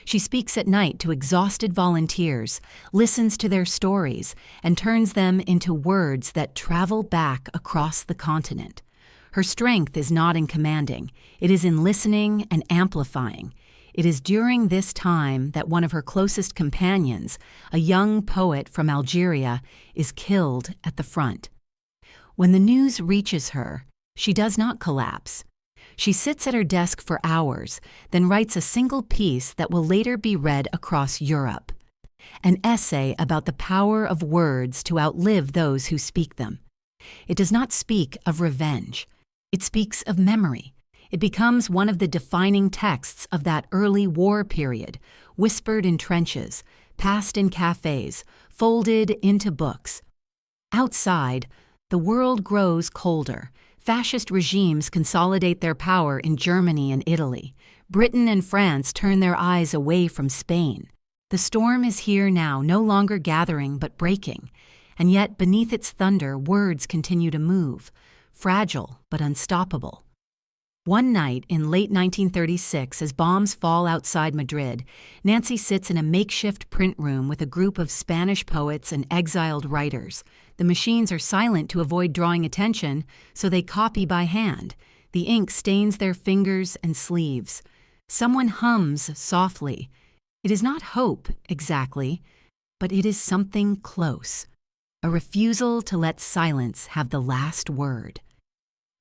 Speaker 1: She speaks at night to exhausted volunteers, listens to their stories, and turns them into words that travel back across the continent. Her strength is not in commanding, it is in listening and amplifying. It is during this time that one of her closest companions, a young poet from Algeria, is killed at the front. When the news reaches her, she does not collapse. She sits at her desk for hours, then writes a single piece that will later be read across Europe. An essay about the power of words to outlive those who speak them. It does not speak of revenge. It speaks of memory. It becomes one of the defining texts of that early war period, whispered in trenches, passed in cafes, folded into books. Outside, the world grows colder. Fascist regimes consolidate their power in Germany and Italy. Britain and France turn their eyes away from Spain. The storm is here now, no longer gathering but breaking. And yet, beneath its thunder, words continue to move, fragile but unstoppable. One night in late 1936, as bombs fall outside Madrid, Nancy sits in a makeshift print room with a group of Spanish poets and exiled writers. The machines are silent to avoid drawing attention, so they copy by hand. The ink stains their fingers and sleeves. Someone hums softly. It is not hope, exactly, but it is something close. A refusal to let silence have the last word.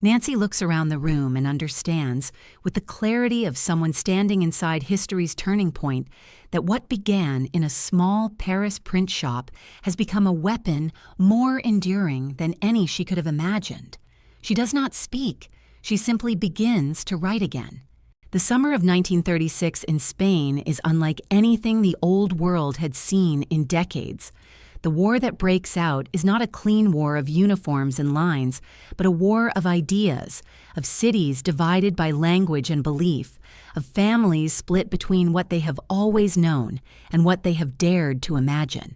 Speaker 1: Nancy looks around the room and understands, with the clarity of someone standing inside history's turning point, that what began in a small Paris print shop has become a weapon more enduring than any she could have imagined. She does not speak. She simply begins to write again. The summer of 1936 in Spain is unlike anything the old world had seen in decades. The war that breaks out is not a clean war of uniforms and lines, but a war of ideas, of cities divided by language and belief, of families split between what they have always known and what they have dared to imagine.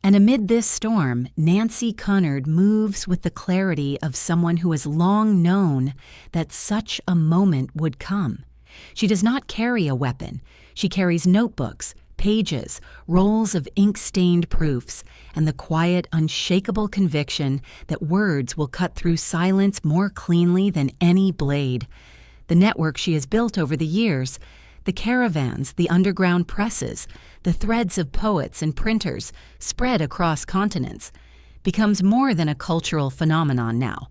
Speaker 1: And amid this storm, Nancy Cunard moves with the clarity of someone who has long known that such a moment would come. She does not carry a weapon. She carries notebooks, pages, rolls of ink-stained proofs, and the quiet, unshakable conviction that words will cut through silence more cleanly than any blade. The network she has built over the years, the caravans, the underground presses, the threads of poets and printers spread across continents, becomes more than a cultural phenomenon now.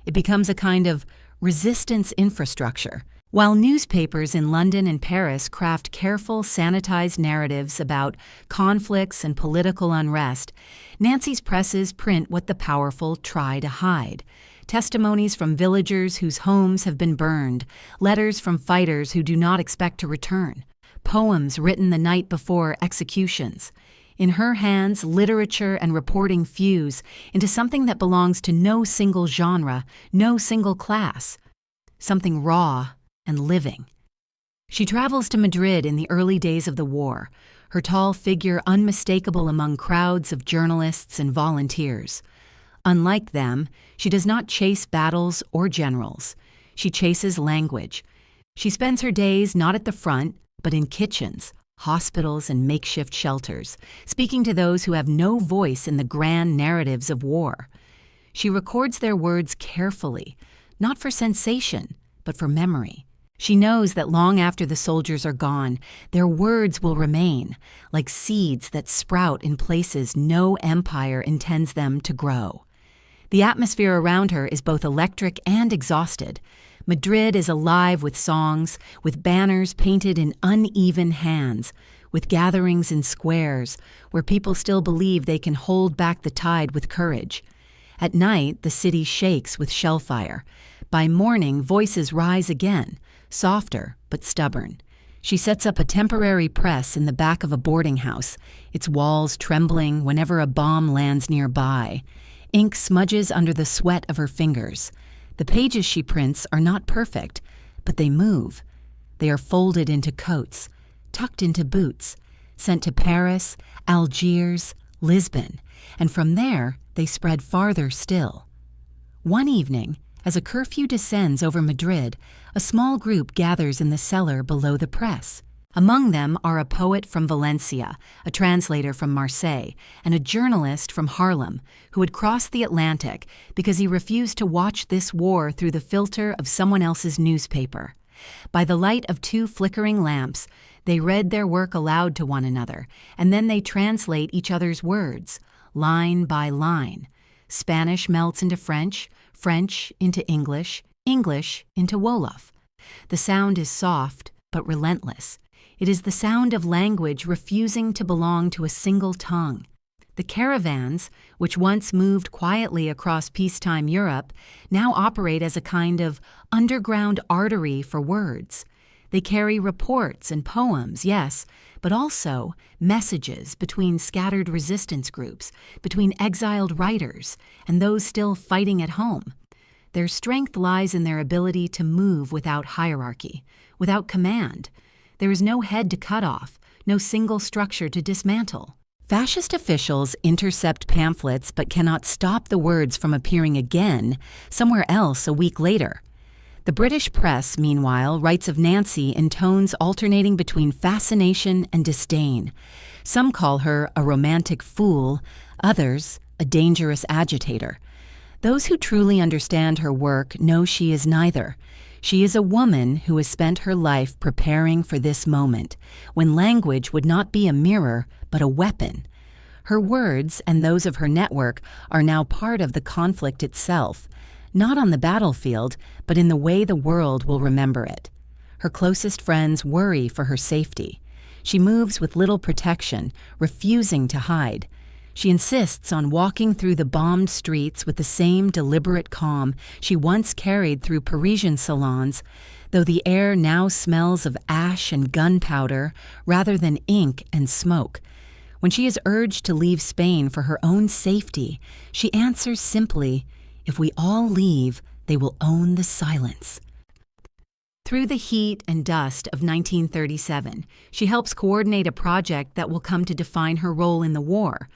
Speaker 1: It becomes a kind of resistance infrastructure. While newspapers in London and Paris craft careful, sanitized narratives about conflicts and political unrest, Nancy's presses print what the powerful try to hide. Testimonies from villagers whose homes have been burned, letters from fighters who do not expect to return, poems written the night before executions. In her hands, literature and reporting fuse into something that belongs to no single genre, no single class, something raw and living. She travels to Madrid in the early days of the war, her tall figure unmistakable among crowds of journalists and volunteers. Unlike them, she does not chase battles or generals. She chases language. She spends her days not at the front, but in kitchens, hospitals, and makeshift shelters, speaking to those who have no voice in the grand narratives of war. She records their words carefully, not for sensation, but for memory. She knows that long after the soldiers are gone, their words will remain, like seeds that sprout in places no empire intends them to grow. The atmosphere around her is both electric and exhausted. Madrid is alive with songs, with banners painted in uneven hands, with gatherings in squares where people still believe they can hold back the tide with courage. At night, the city shakes with shellfire. By morning, voices rise again, softer but stubborn. She sets up a temporary press in the back of a boarding house, its walls trembling whenever a bomb lands nearby. Ink smudges under the sweat of her fingers. The pages she prints are not perfect, but they move. They are folded into coats, tucked into boots, sent to Paris, Algiers, Lisbon, and from there they spread farther still. One evening, as a curfew descends over Madrid, a small group gathers in the cellar below the press. Among them are a poet from Valencia, a translator from Marseille, and a journalist from Harlem who had crossed the Atlantic because he refused to watch this war through the filter of someone else's newspaper. By the light of two flickering lamps, they read their work aloud to one another, and then they translate each other's words, line by line. Spanish melts into French, French into English, English into Wolof. The sound is soft but relentless. It is the sound of language refusing to belong to a single tongue. The caravans, which once moved quietly across peacetime Europe, now operate as a kind of underground artery for words. They carry reports and poems, yes, but also messages between scattered resistance groups, between exiled writers, and those still fighting at home. Their strength lies in their ability to move without hierarchy, without command. There is no head to cut off, no single structure to dismantle. Fascist officials intercept pamphlets but cannot stop the words from appearing again somewhere else a week later. The British press, meanwhile, writes of Nancy in tones alternating between fascination and disdain. Some call her a romantic fool, others a dangerous agitator. Those who truly understand her work know she is neither. She is a woman who has spent her life preparing for this moment, when language would not be a mirror, but a weapon. Her words, and those of her network, are now part of the conflict itself, not on the battlefield, but in the way the world will remember it. Her closest friends worry for her safety. She moves with little protection, refusing to hide. She insists on walking through the bombed streets with the same deliberate calm she once carried through Parisian salons, though the air now smells of ash and gunpowder rather than ink and smoke. When she is urged to leave Spain for her own safety, she answers simply, "If we all leave, they will own the silence." Through the heat and dust of 1937, she helps coordinate a project that will come to define her role in the war.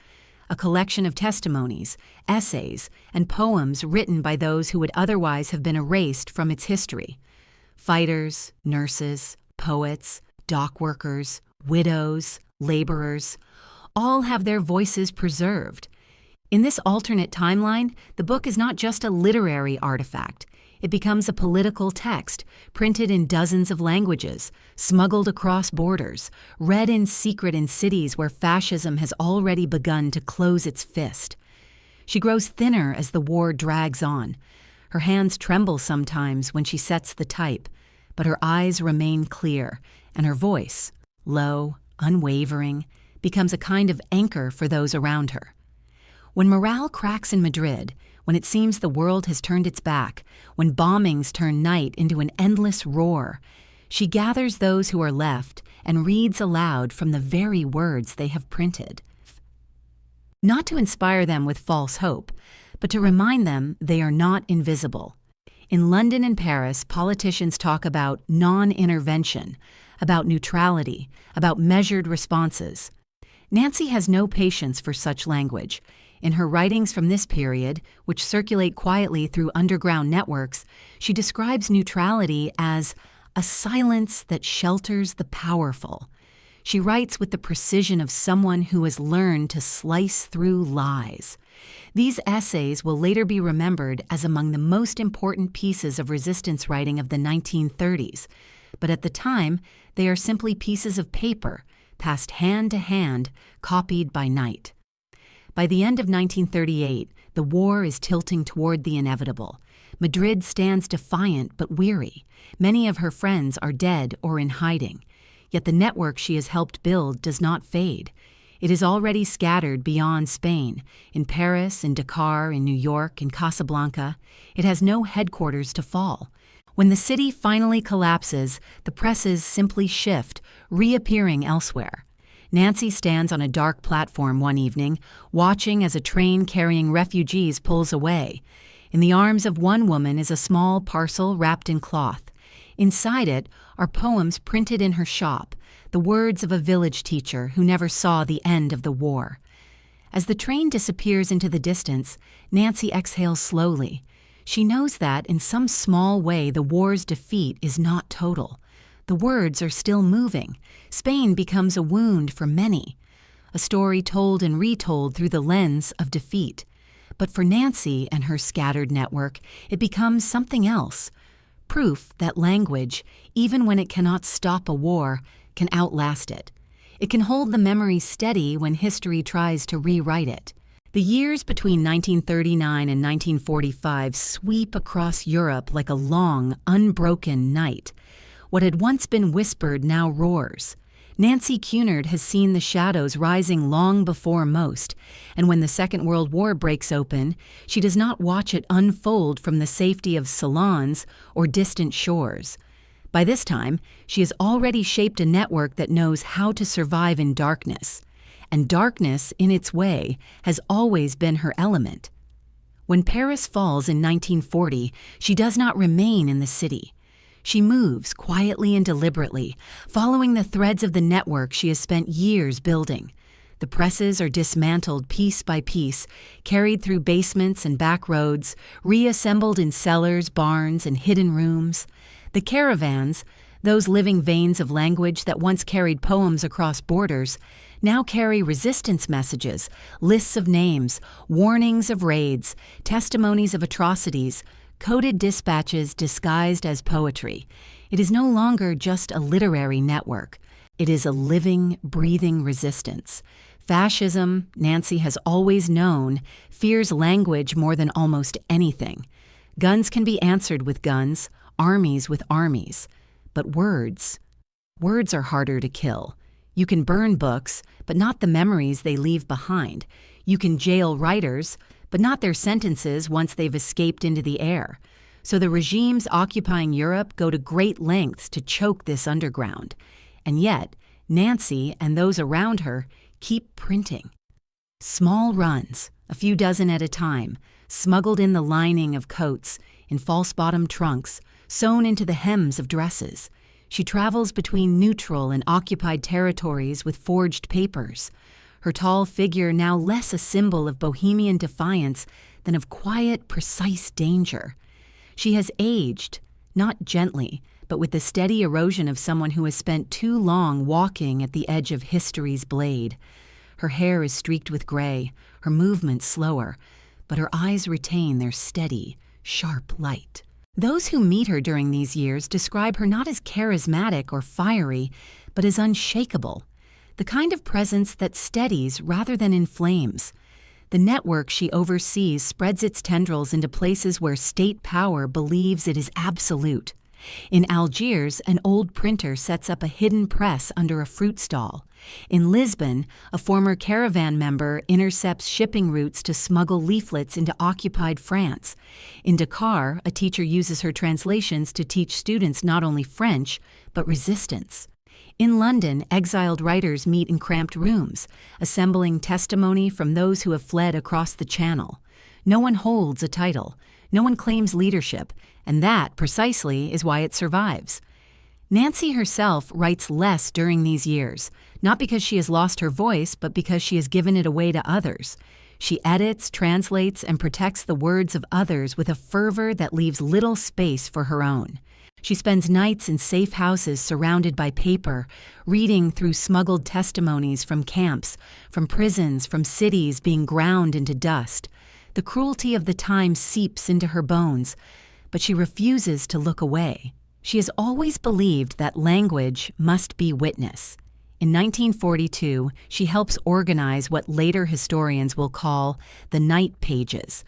Speaker 1: A collection of testimonies, essays, and poems written by those who would otherwise have been erased from its history. Fighters, nurses, poets, dock workers, widows, laborers, all have their voices preserved. In this alternate timeline, the book is not just a literary artifact. It becomes a political text, printed in dozens of languages, smuggled across borders, read in secret in cities where fascism has already begun to close its fist. She grows thinner as the war drags on. Her hands tremble sometimes when she sets the type, but her eyes remain clear, and her voice, low, unwavering, becomes a kind of anchor for those around her. When morale cracks in Madrid, when it seems the world has turned its back, when bombings turn night into an endless roar, she gathers those who are left and reads aloud from the very words they have printed. Not to inspire them with false hope, but to remind them they are not invisible. In London and Paris, politicians talk about non-intervention, about neutrality, about measured responses. Nancy has no patience for such language. In her writings from this period, which circulate quietly through underground networks, she describes neutrality as a silence that shelters the powerful. She writes with the precision of someone who has learned to slice through lies. These essays will later be remembered as among the most important pieces of resistance writing of the 1930s, but at the time, they are simply pieces of paper, passed hand to hand, copied by night. By the end of 1938, the war is tilting toward the inevitable. Madrid stands defiant but weary. Many of her friends are dead or in hiding. Yet the network she has helped build does not fade. It is already scattered beyond Spain, in Paris, in Dakar, in New York, in Casablanca. It has no headquarters to fall. When the city finally collapses, the presses simply shift, reappearing elsewhere. Nancy stands on a dark platform one evening, watching as a train carrying refugees pulls away. In the arms of one woman is a small parcel wrapped in cloth. Inside it are poems printed in her shop, the words of a village teacher who never saw the end of the war. As the train disappears into the distance, Nancy exhales slowly. She knows that, in some small way, the war's defeat is not total. The words are still moving. Spain becomes a wound for many, a story told and retold through the lens of defeat. But for Nancy and her scattered network, it becomes something else. Proof that language, even when it cannot stop a war, can outlast it. It can hold the memory steady when history tries to rewrite it. The years between 1939 and 1945 sweep across Europe like a long, unbroken night. What had once been whispered now roars. Nancy Cunard has seen the shadows rising long before most, and when the Second World War breaks open, she does not watch it unfold from the safety of salons or distant shores. By this time, she has already shaped a network that knows how to survive in darkness, and darkness, in its way, has always been her element. When Paris falls in 1940, she does not remain in the city. She moves quietly and deliberately, following the threads of the network she has spent years building. The presses are dismantled piece by piece, carried through basements and back roads, reassembled in cellars, barns, and hidden rooms. The caravans, those living veins of language that once carried poems across borders, now carry resistance messages, lists of names, warnings of raids, testimonies of atrocities, coded dispatches disguised as poetry. It is no longer just a literary network. It is a living, breathing resistance. Fascism, Nancy has always known, fears language more than almost anything. Guns can be answered with guns, armies with armies. But words are harder to kill. You can burn books, but not the memories they leave behind. You can jail writers, but not their sentences once they've escaped into the air. So the regimes occupying Europe go to great lengths to choke this underground. And yet, Nancy and those around her keep printing. Small runs, a few dozen at a time, smuggled in the lining of coats, in false-bottom trunks, sewn into the hems of dresses. She travels between neutral and occupied territories with forged papers. Her tall figure now less a symbol of bohemian defiance than of quiet, precise danger. She has aged, not gently, but with the steady erosion of someone who has spent too long walking at the edge of history's blade. Her hair is streaked with gray, her movements slower, but her eyes retain their steady, sharp light. Those who meet her during these years describe her not as charismatic or fiery, but as unshakable, the kind of presence that steadies rather than inflames. The network she oversees spreads its tendrils into places where state power believes it is absolute. In Algiers, an old printer sets up a hidden press under a fruit stall. In Lisbon, a former caravan member intercepts shipping routes to smuggle leaflets into occupied France. In Dakar, a teacher uses her translations to teach students not only French, but resistance. In London, exiled writers meet in cramped rooms, assembling testimony from those who have fled across the Channel. No one holds a title. No one claims leadership, and that, precisely, is why it survives. Nancy herself writes less during these years, not because she has lost her voice, but because she has given it away to others. She edits, translates, and protects the words of others with a fervor that leaves little space for her own. She spends nights in safe houses surrounded by paper, reading through smuggled testimonies from camps, from prisons, from cities being ground into dust. The cruelty of the time seeps into her bones, but she refuses to look away. She has always believed that language must be witness. In 1942, she helps organize what later historians will call the Night Pages.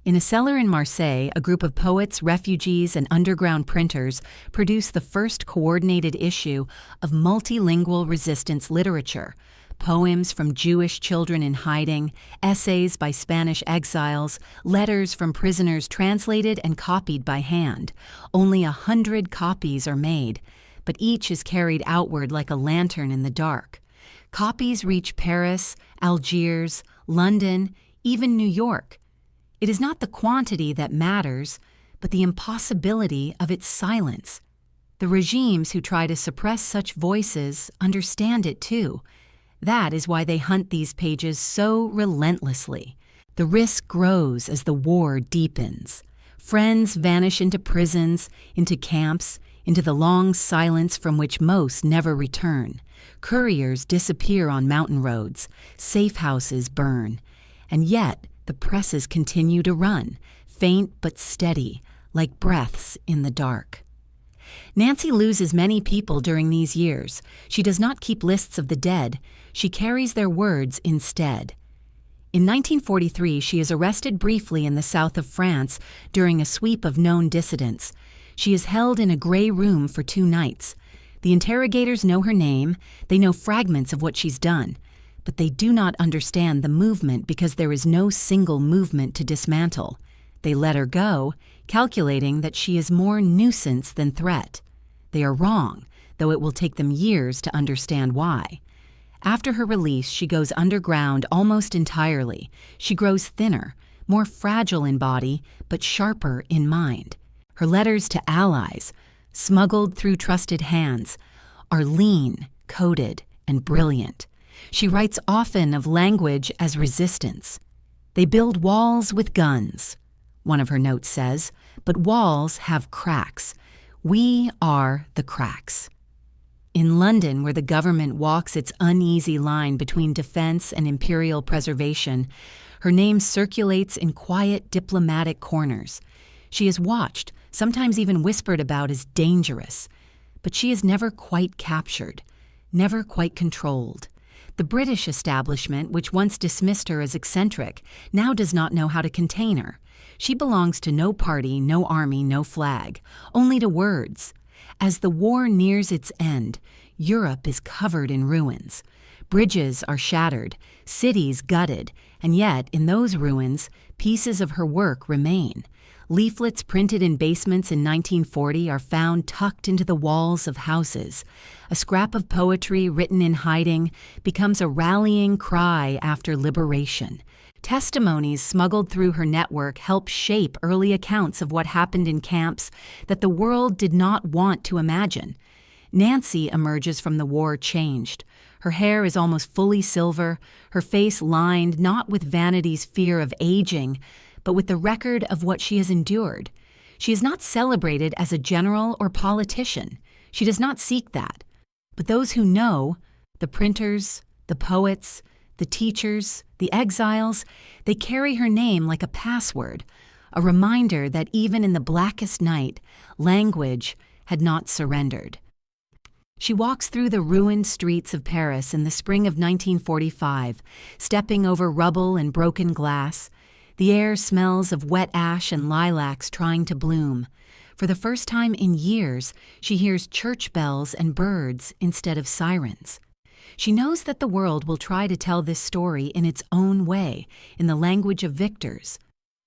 Speaker 1: In a cellar in Marseille, a group of poets, refugees, and underground printers produced the first coordinated issue of multilingual resistance literature. Poems from Jewish children in hiding, essays by Spanish exiles, letters from prisoners translated and copied by hand. Only 100 copies are made, but each is carried outward like a lantern in the dark. Copies reach Paris, Algiers, London, even New York. It is not the quantity that matters, but the impossibility of its silence. The regimes who try to suppress such voices understand it too. That is why they hunt these pages so relentlessly. The risk grows as the war deepens. Friends vanish into prisons, into camps, into the long silence from which most never return. Couriers disappear on mountain roads. Safe houses burn. And yet, the presses continue to run, faint but steady, like breaths in the dark. Nancy loses many people during these years. She does not keep lists of the dead. She carries their words instead. In 1943, she is arrested briefly in the south of France during a sweep of known dissidents. She is held in a gray room for 2 nights. The interrogators know her name. They know fragments of what she's done. But they do not understand the movement because there is no single movement to dismantle. They let her go, calculating that she is more nuisance than threat. They are wrong, though it will take them years to understand why. After her release, she goes underground almost entirely. She grows thinner, more fragile in body, but sharper in mind. Her letters to allies, smuggled through trusted hands, are lean, coded, and brilliant. She writes often of language as resistance. They build walls with guns, one of her notes says, but walls have cracks. We are the cracks. In London, where the government walks its uneasy line between defense and imperial preservation, her name circulates in quiet diplomatic corners. She is watched, sometimes even whispered about as dangerous, but she is never quite captured, never quite controlled. The British establishment, which once dismissed her as eccentric, now does not know how to contain her. She belongs to no party, no army, no flag, only to words. As the war nears its end, Europe is covered in ruins. Bridges are shattered, cities gutted, and yet, in those ruins, pieces of her work remain. Leaflets printed in basements in 1940 are found tucked into the walls of houses. A scrap of poetry written in hiding becomes a rallying cry after liberation. Testimonies smuggled through her network help shape early accounts of what happened in camps that the world did not want to imagine. Nancy emerges from the war changed. Her hair is almost fully silver, her face lined not with vanity's fear of aging, but with the record of what she has endured. She is not celebrated as a general or politician. She does not seek that. But those who know, the printers, the poets, the teachers, the exiles, they carry her name like a password, a reminder that even in the blackest night, language had not surrendered. She walks through the ruined streets of Paris in the spring of 1945, stepping over rubble and broken glass. The air smells of wet ash and lilacs trying to bloom. For the first time in years, she hears church bells and birds instead of sirens. She knows that the world will try to tell this story in its own way, in the language of victors.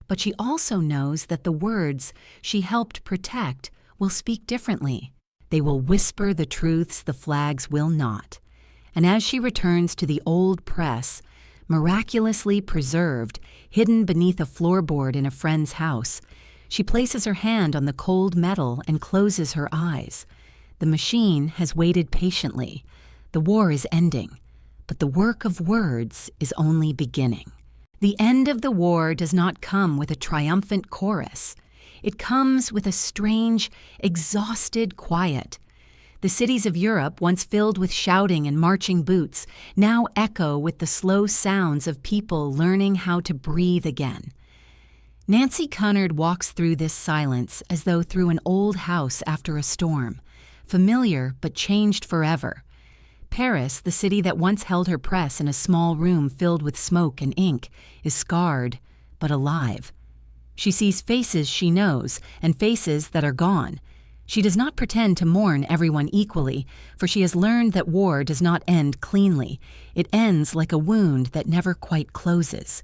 Speaker 1: But she also knows that the words she helped protect will speak differently. They will whisper the truths the flags will not. And as she returns to the old press, miraculously preserved, hidden beneath a floorboard in a friend's house, she places her hand on the cold metal and closes her eyes. The machine has waited patiently. The war is ending, but the work of words is only beginning. The end of the war does not come with a triumphant chorus. It comes with a strange, exhausted quiet. The cities of Europe, once filled with shouting and marching boots, now echo with the slow sounds of people learning how to breathe again. Nancy Cunard walks through this silence as though through an old house after a storm, familiar but changed forever. Paris, the city that once held her press in a small room filled with smoke and ink, is scarred but alive. She sees faces she knows and faces that are gone. She does not pretend to mourn everyone equally, for she has learned that war does not end cleanly. It ends like a wound that never quite closes.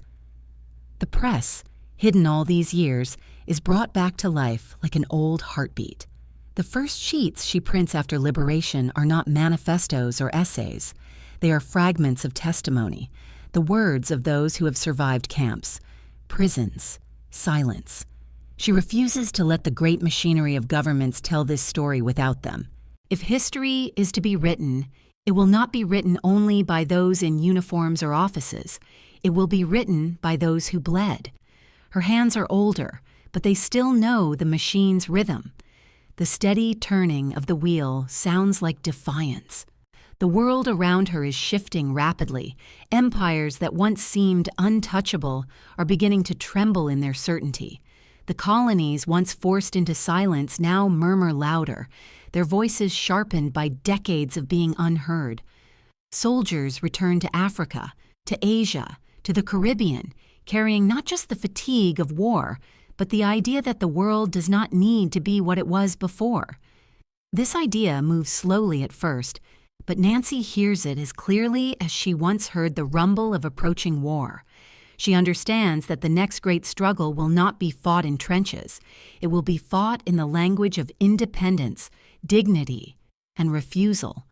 Speaker 1: The press, hidden all these years, is brought back to life like an old heartbeat. The first sheets she prints after liberation are not manifestos or essays. They are fragments of testimony, the words of those who have survived camps, prisons, silence. She refuses to let the great machinery of governments tell this story without them. If history is to be written, it will not be written only by those in uniforms or offices. It will be written by those who bled. Her hands are older, but they still know the machine's rhythm. The steady turning of the wheel sounds like defiance. The world around her is shifting rapidly. Empires that once seemed untouchable are beginning to tremble in their certainty. The colonies, once forced into silence, now murmur louder, their voices sharpened by decades of being unheard. Soldiers return to Africa, to Asia, to the Caribbean, carrying not just the fatigue of war, but the idea that the world does not need to be what it was before. This idea moves slowly at first, but Nancy hears it as clearly as she once heard the rumble of approaching war. She understands that the next great struggle will not be fought in trenches. It will be fought in the language of independence, dignity, and refusal.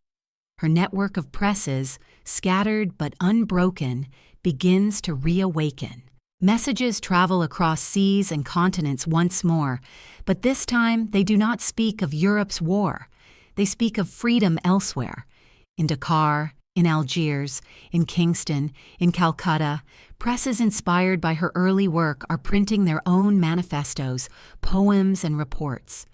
Speaker 1: Her network of presses, scattered but unbroken, begins to reawaken. Messages travel across seas and continents once more, but this time they do not speak of Europe's war. They speak of freedom elsewhere. In Dakar, in Algiers, in Kingston, in Calcutta, presses inspired by her early work are printing their own manifestos, poems, and reports.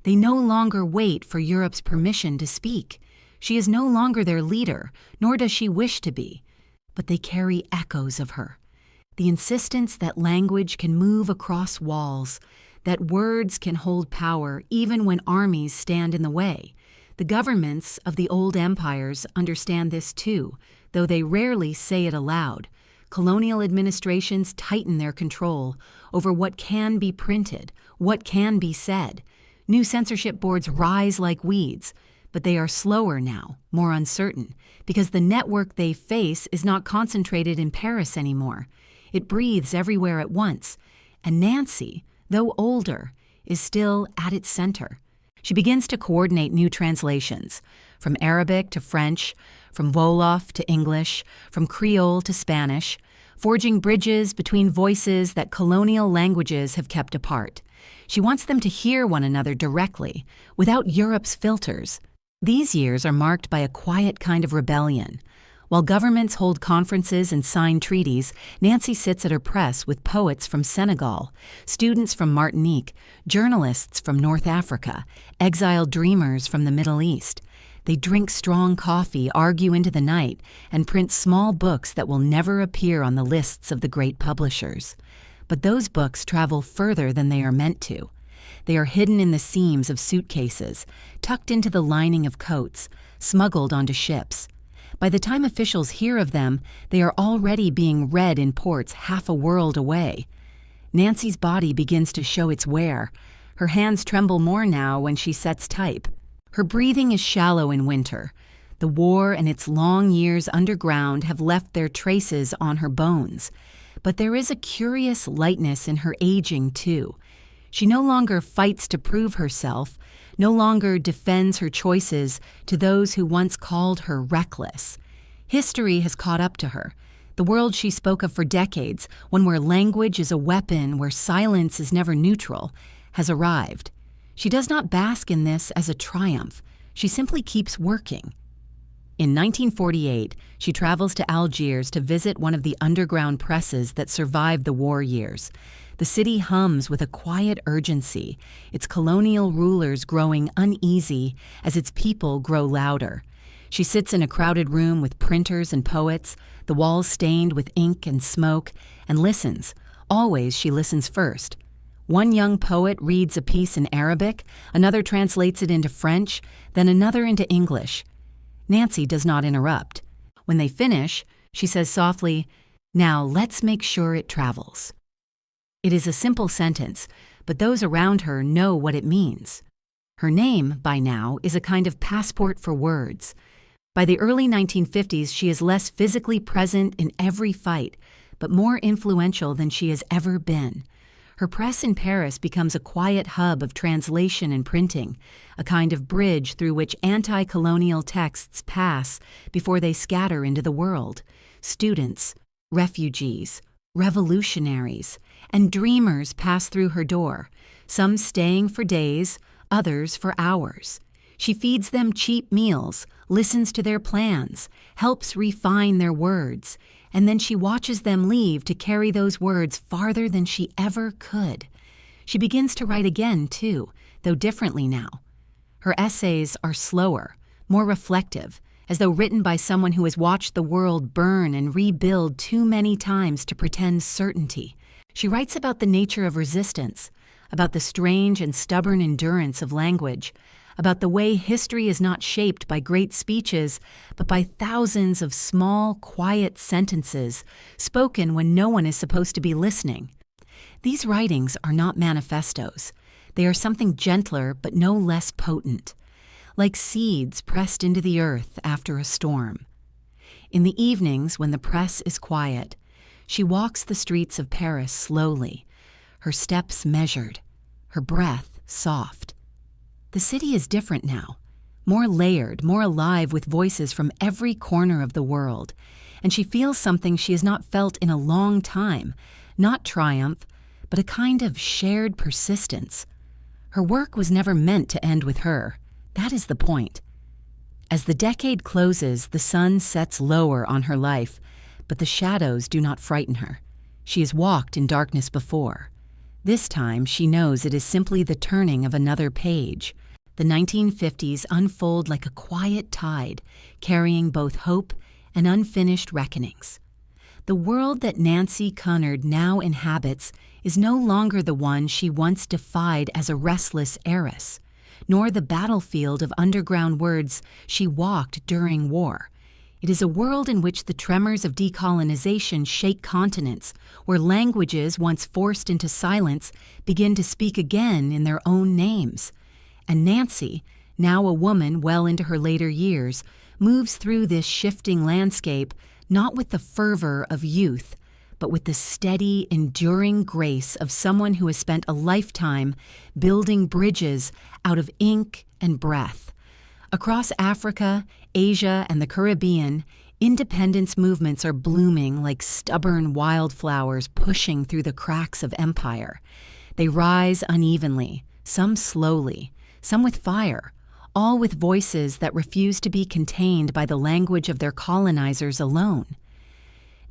Speaker 1: They no longer wait for Europe's permission to speak. She is no longer their leader, nor does she wish to be, but they carry echoes of her. The insistence that language can move across walls, that words can hold power even when armies stand in the way. The governments of the old empires understand this too, though they rarely say it aloud. Colonial administrations tighten their control over what can be printed, what can be said. New censorship boards rise like weeds, but they are slower now, more uncertain, because the network they face is not concentrated in Paris anymore. It breathes everywhere at once, and Nancy, though older, is still at its center. She begins to coordinate new translations, from Arabic to French, from Wolof to English, from Creole to Spanish, forging bridges between voices that colonial languages have kept apart. She wants them to hear one another directly, without Europe's filters. These years are marked by a quiet kind of rebellion. While governments hold conferences and sign treaties, Nancy sits at her press with poets from Senegal, students from Martinique, journalists from North Africa, exiled dreamers from the Middle East. They drink strong coffee, argue into the night, and print small books that will never appear on the lists of the great publishers. But those books travel further than they are meant to. They are hidden in the seams of suitcases, tucked into the lining of coats, smuggled onto ships. By the time officials hear of them, they are already being read in ports half a world away. Nancy's body begins to show its wear. Her hands tremble more now when she sets type. Her breathing is shallow in winter. The war and its long years underground have left their traces on her bones. But there is a curious lightness in her aging, too. She no longer fights to prove herself, no longer defends her choices to those who once called her reckless. History has caught up to her. The world she spoke of for decades, one where language is a weapon, where silence is never neutral, has arrived. She does not bask in this as a triumph. She simply keeps working. In 1948, she travels to Algiers to visit one of the underground presses that survived the war years. The city hums with a quiet urgency, its colonial rulers growing uneasy as its people grow louder. She sits in a crowded room with printers and poets, the walls stained with ink and smoke, and listens. Always she listens first. One young poet reads a piece in Arabic, another translates it into French, then another into English. Nancy does not interrupt. When they finish, she says softly, "Now let's make sure it travels." It is a simple sentence, but those around her know what it means. Her name, by now, is a kind of passport for words. By the early 1950s, she is less physically present in every fight, but more influential than she has ever been. Her press in Paris becomes a quiet hub of translation and printing, a kind of bridge through which anti-colonial texts pass before they scatter into the world. Students, refugees, revolutionaries, and dreamers pass through her door, some staying for days, others for hours. She feeds them cheap meals, listens to their plans, helps refine their words, and then she watches them leave to carry those words farther than she ever could. She begins to write again, too, though differently now. Her essays are slower, more reflective, as though written by someone who has watched the world burn and rebuild too many times to pretend certainty. She writes about the nature of resistance, about the strange and stubborn endurance of language, about the way history is not shaped by great speeches, but by thousands of small, quiet sentences spoken when no one is supposed to be listening. These writings are not manifestos. They are something gentler but no less potent, like seeds pressed into the earth after a storm. In the evenings, when the press is quiet, she walks the streets of Paris slowly, her steps measured, her breath soft. The city is different now, more layered, more alive with voices from every corner of the world, and she feels something she has not felt in a long time, not triumph, but a kind of shared persistence. Her work was never meant to end with her. That is the point. As the decade closes, the sun sets lower on her life, but the shadows do not frighten her. She has walked in darkness before. This time she knows it is simply the turning of another page. The 1950s unfold like a quiet tide, carrying both hope and unfinished reckonings. The world that Nancy Cunard now inhabits is no longer the one she once defied as a restless heiress, nor the battlefield of underground words she walked during war. It is a world in which the tremors of decolonization shake continents, where languages once forced into silence begin to speak again in their own names. And Nancy, now a woman well into her later years, moves through this shifting landscape not with the fervor of youth, but with the steady, enduring grace of someone who has spent a lifetime building bridges out of ink and breath. Across Africa, Asia, and the Caribbean, independence movements are blooming like stubborn wildflowers pushing through the cracks of empire. They rise unevenly, some slowly, some with fire, all with voices that refuse to be contained by the language of their colonizers alone.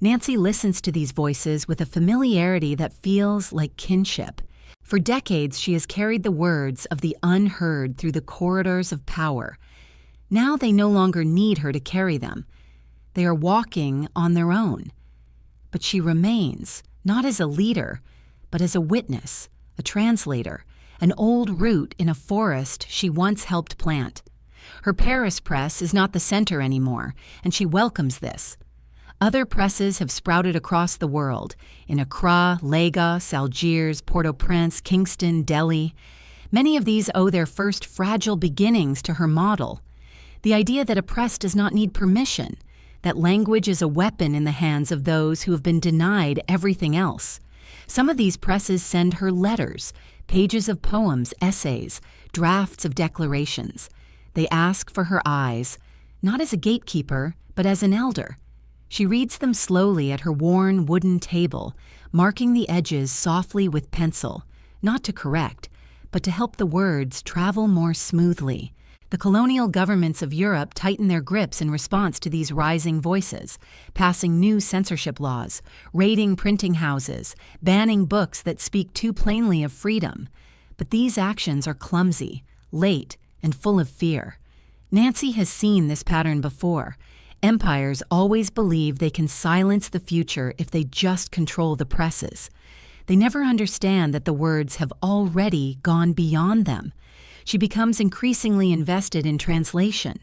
Speaker 1: Nancy listens to these voices with a familiarity that feels like kinship. For decades, she has carried the words of the unheard through the corridors of power. Now they no longer need her to carry them. They are walking on their own. But she remains, not as a leader, but as a witness, a translator, an old root in a forest she once helped plant. Her Paris press is not the center anymore, and she welcomes this. Other presses have sprouted across the world, in Accra, Lagos, Algiers, Port-au-Prince, Kingston, Delhi. Many of these owe their first fragile beginnings to her model. The idea that a press does not need permission, that language is a weapon in the hands of those who have been denied everything else. Some of these presses send her letters, pages of poems, essays, drafts of declarations. They ask for her eyes, not as a gatekeeper, but as an elder. She reads them slowly at her worn wooden table, marking the edges softly with pencil, not to correct, but to help the words travel more smoothly. The colonial governments of Europe tighten their grips in response to these rising voices, passing new censorship laws, raiding printing houses, banning books that speak too plainly of freedom. But these actions are clumsy, late, and full of fear. Nancy has seen this pattern before. Empires always believe they can silence the future if they just control the presses. They never understand that the words have already gone beyond them. She becomes increasingly invested in translation,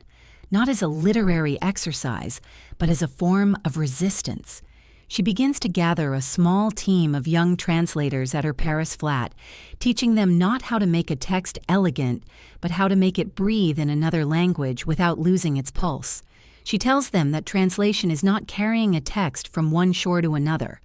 Speaker 1: not as a literary exercise, but as a form of resistance. She begins to gather a small team of young translators at her Paris flat, teaching them not how to make a text elegant, but how to make it breathe in another language without losing its pulse. She tells them that translation is not carrying a text from one shore to another.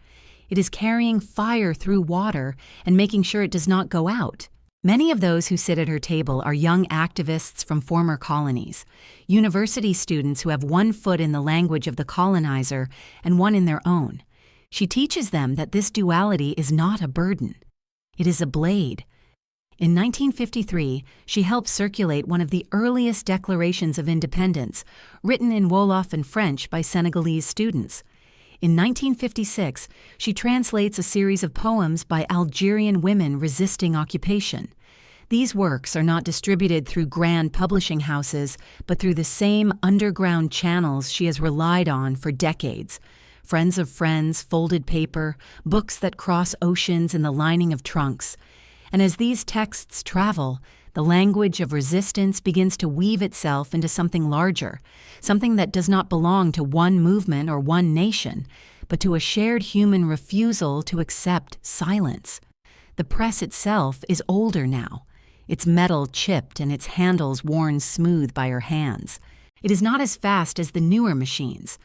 Speaker 1: It is carrying fire through water and making sure it does not go out. Many of those who sit at her table are young activists from former colonies, university students who have one foot in the language of the colonizer and one in their own. She teaches them that this duality is not a burden. It is a blade. In 1953, she helped circulate one of the earliest declarations of independence, written in Wolof and French by Senegalese students. In 1956, she translates a series of poems by Algerian women resisting occupation. These works are not distributed through grand publishing houses, but through the same underground channels she has relied on for decades. Friends of friends, folded paper, books that cross oceans in the lining of trunks. And as these texts travel, the language of resistance begins to weave itself into something larger, something that does not belong to one movement or one nation, but to a shared human refusal to accept silence. The press itself is older now, its metal chipped and its handles worn smooth by her hands. It is not as fast as the newer machines,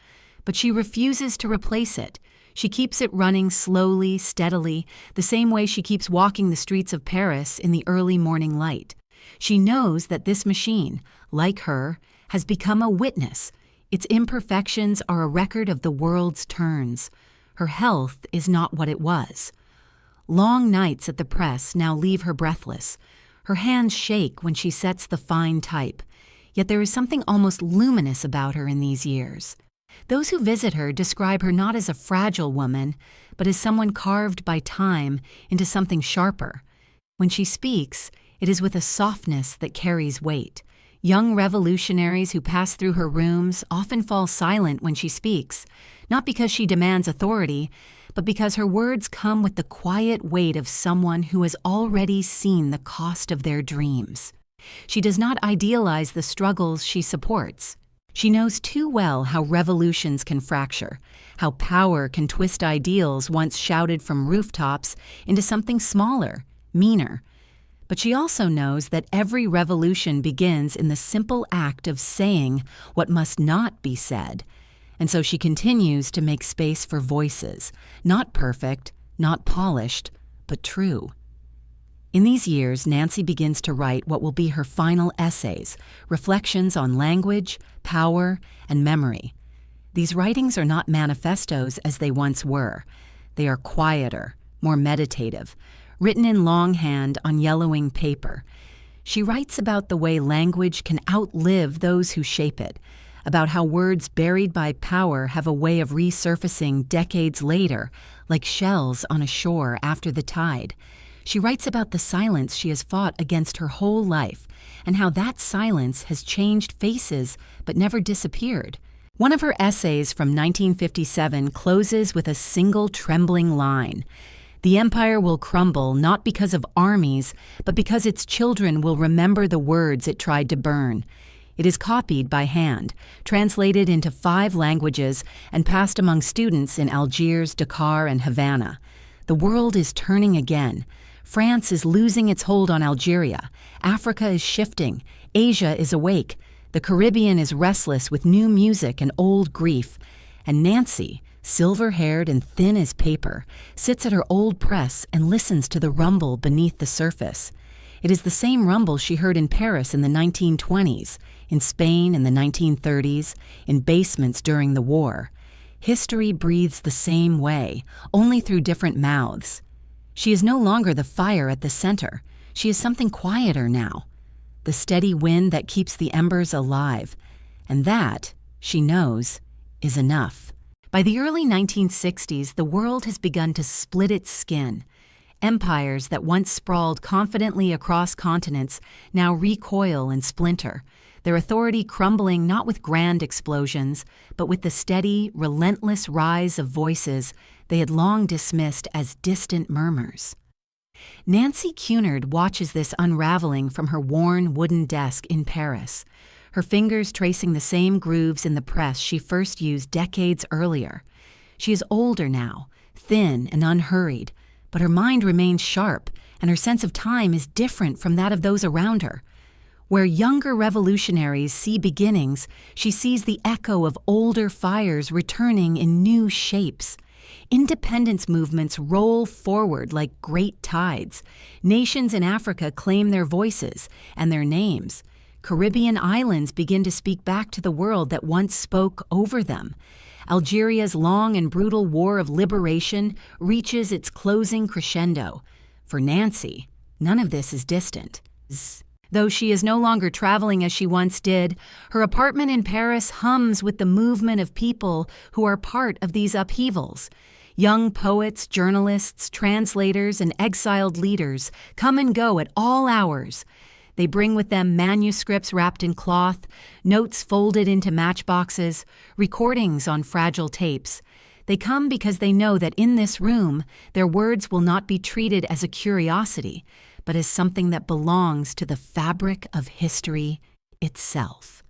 Speaker 1: but she refuses to replace it. She keeps it running slowly, steadily, the same way she keeps walking the streets of Paris in the early morning light. She knows that this machine, like her, has become a witness. Its imperfections are a record of the world's turns. Her health is not what it was. Long nights at the press now leave her breathless. Her hands shake when she sets the fine type. Yet there is something almost luminous about her in these years. Those who visit her describe her not as a fragile woman, but as someone carved by time into something sharper. When she speaks, it is with a softness that carries weight. Young revolutionaries who pass through her rooms often fall silent when she speaks, not because she demands authority, but because her words come with the quiet weight of someone who has already seen the cost of their dreams. She does not idealize the struggles she supports. She knows too well how revolutions can fracture, how power can twist ideals once shouted from rooftops into something smaller, meaner. But she also knows that every revolution begins in the simple act of saying what must not be said. And so she continues to make space for voices, not perfect, not polished, but true. In these years, Nancy begins to write what will be her final essays, reflections on language, power, and memory. These writings are not manifestos as they once were. They are quieter, more meditative, written in longhand on yellowing paper. She writes about the way language can outlive those who shape it, about how words buried by power have a way of resurfacing decades later, like shells on a shore after the tide. She writes about the silence she has fought against her whole life, and how that silence has changed faces but never disappeared. One of her essays from 1957 closes with a single trembling line. The empire will crumble not because of armies, but because its children will remember the words it tried to burn. It is copied by hand, translated into 5 languages, and passed among students in Algiers, Dakar, and Havana. The world is turning again. France is losing its hold on Algeria. Africa is shifting. Asia is awake. The Caribbean is restless with new music and old grief. And Nancy, silver-haired and thin as paper, sits at her old press and listens to the rumble beneath the surface. It is the same rumble she heard in Paris in the 1920s, in Spain in the 1930s, in basements during the war. History breathes the same way, only through different mouths. She is no longer the fire at the center. She is something quieter now. the steady wind that keeps the embers alive. And that, she knows, is enough. By the early 1960s, the world has begun to split its skin. Empires that once sprawled confidently across continents now recoil and splinter, their authority crumbling not with grand explosions, but with the steady, relentless rise of voices they had long dismissed as distant murmurs. Nancy Cunard watches this unraveling from her worn wooden desk in Paris, her fingers tracing the same grooves in the press she first used decades earlier. She is older now, thin and unhurried, but her mind remains sharp, and her sense of time is different from that of those around her. Where younger revolutionaries see beginnings, she sees the echo of older fires returning in new shapes. Independence movements roll forward like great tides. Nations in Africa claim their voices and their names. Caribbean islands begin to speak back to the world that once spoke over them. Algeria's long and brutal war of liberation reaches its closing crescendo. For Nancy, none of this is distant. Though she is no longer traveling as she once did, her apartment in Paris hums with the movement of people who are part of these upheavals. Young poets, journalists, translators, and exiled leaders come and go at all hours. They bring with them manuscripts wrapped in cloth, notes folded into matchboxes, recordings on fragile tapes. They come because they know that in this room, their words will not be treated as a curiosity, but as something that belongs to the fabric of history itself.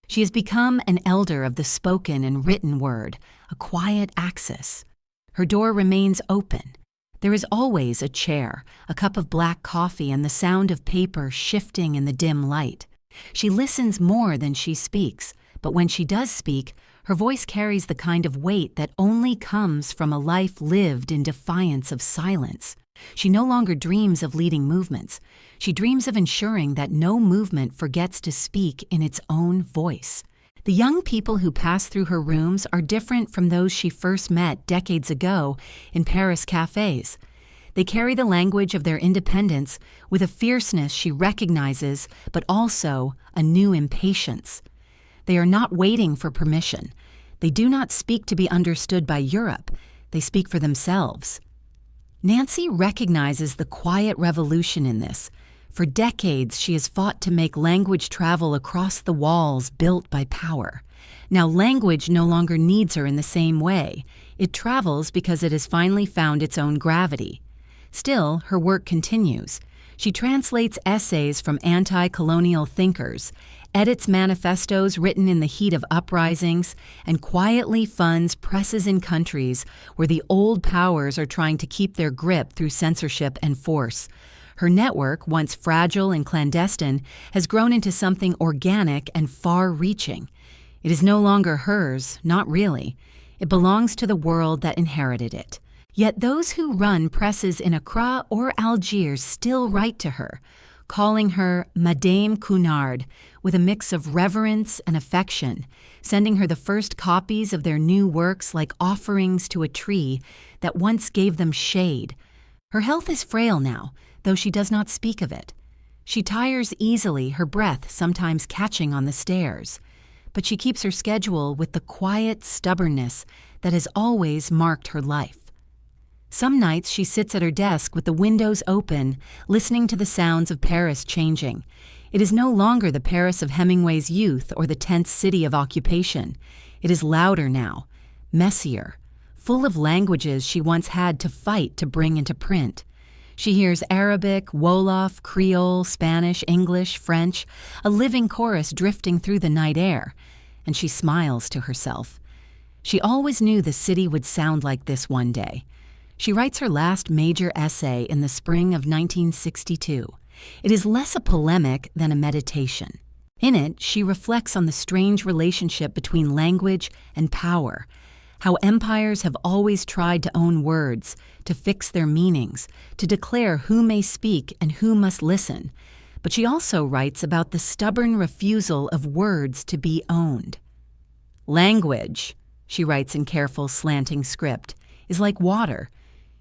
Speaker 1: She has become an elder of the spoken and written word, a quiet axis. Her door remains open. There is always a chair, a cup of black coffee, and the sound of paper shifting in the dim light. She listens more than she speaks, but when she does speak, her voice carries the kind of weight that only comes from a life lived in defiance of silence. She no longer dreams of leading movements. She dreams of ensuring that no movement forgets to speak in its own voice. The young people who pass through her rooms are different from those she first met decades ago in Paris cafes. They carry the language of their independence with a fierceness she recognizes, but also a new impatience. They are not waiting for permission. They do not speak to be understood by Europe. They speak for themselves. Nancy recognizes the quiet revolution in this. For decades, she has fought to make language travel across the walls built by power. Now, language no longer needs her in the same way. It travels because it has finally found its own gravity. Still, her work continues. She translates essays from anti-colonial thinkers, edits manifestos written in the heat of uprisings, and quietly funds presses in countries where the old powers are trying to keep their grip through censorship and force. Her network, once fragile and clandestine, has grown into something organic and far-reaching. It is no longer hers, not really. It belongs to the world that inherited it. Yet those who run presses in Accra or Algiers still write to her, calling her Madame Cunard, with a mix of reverence and affection, sending her the first copies of their new works like offerings to a tree that once gave them shade. Her health is frail now, though she does not speak of it. She tires easily, her breath sometimes catching on the stairs. But she keeps her schedule with the quiet stubbornness that has always marked her life. Some nights she sits at her desk with the windows open, listening to the sounds of Paris changing. It is no longer the Paris of Hemingway's youth or the tense city of occupation. It is louder now, messier, full of languages she once had to fight to bring into print. She hears Arabic, Wolof, Creole, Spanish, English, French, a living chorus drifting through the night air, and she smiles to herself. She always knew the city would sound like this one day. She writes her last major essay in the spring of 1962. It is less a polemic than a meditation. In it, she reflects on the strange relationship between language and power, how empires have always tried to own words, to fix their meanings, to declare who may speak and who must listen. But she also writes about the stubborn refusal of words to be owned. Language, she writes in careful, slanting script, is like water.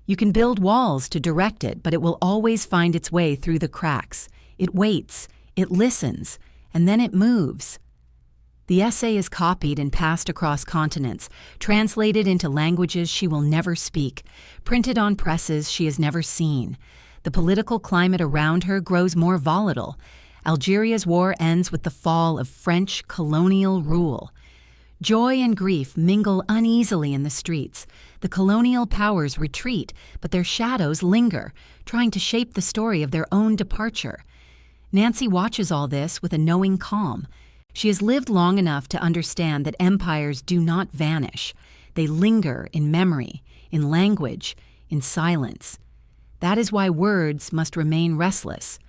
Speaker 1: You can build walls to direct it, but it will always find its way through the cracks. It waits. It listens, and then it moves. The essay is copied and passed across continents, translated into languages she will never speak, printed on presses she has never seen. The political climate around her grows more volatile. Algeria's war ends with the fall of French colonial rule. Joy and grief mingle uneasily in the streets. The colonial powers retreat, but their shadows linger, trying to shape the story of their own departure. Nancy watches all this with a knowing calm. She has lived long enough to understand that empires do not vanish. They linger in memory, in language, in silence. That is why words must remain restless.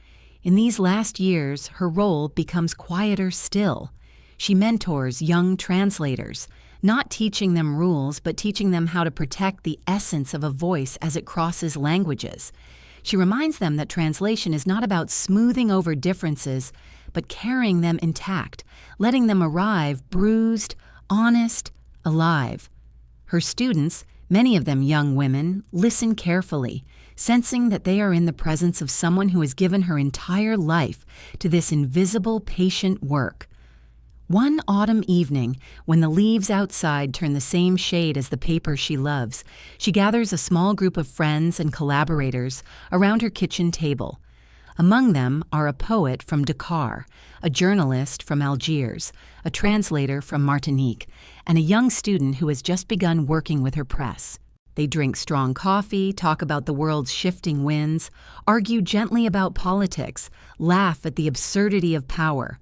Speaker 1: In these last years, her role becomes quieter still. She mentors young translators, not teaching them rules, but teaching them how to protect the essence of a voice as it crosses languages. She reminds them that translation is not about smoothing over differences, but carrying them intact, letting them arrive bruised, honest, alive. Her students, many of them young women, listen carefully, sensing that they are in the presence of someone who has given her entire life to this invisible, patient work. One autumn evening, when the leaves outside turn the same shade as the paper she loves, she gathers a small group of friends and collaborators around her kitchen table. Among them are a poet from Dakar, a journalist from Algiers, a translator from Martinique, and a young student who has just begun working with her press. They drink strong coffee, talk about the world's shifting winds, argue gently about politics, laugh at the absurdity of power.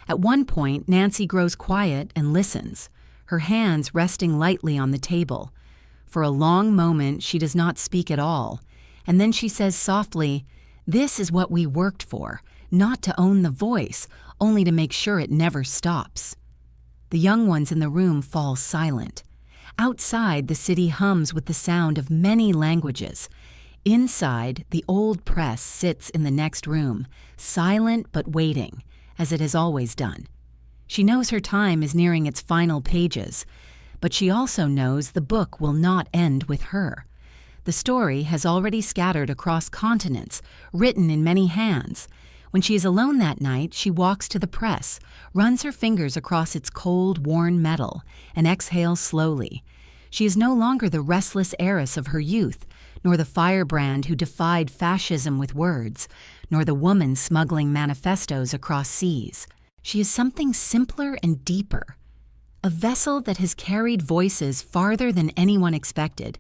Speaker 1: At one point, Nancy grows quiet and listens, her hands resting lightly on the table. For a long moment, she does not speak at all, and then she says softly, "This is what we worked for, not to own the voice, only to make sure it never stops." The young ones in the room fall silent. Outside, the city hums with the sound of many languages. Inside, the old press sits in the next room, silent but waiting, as it has always done. She knows her time is nearing its final pages, but she also knows the book will not end with her. The story has already scattered across continents, written in many hands. When she is alone that night, she walks to the press, runs her fingers across its cold, worn metal, and exhales slowly. She is no longer the restless heiress of her youth, nor the firebrand who defied fascism with words, nor the woman smuggling manifestos across seas. She is something simpler and deeper, a vessel that has carried voices farther than anyone expected.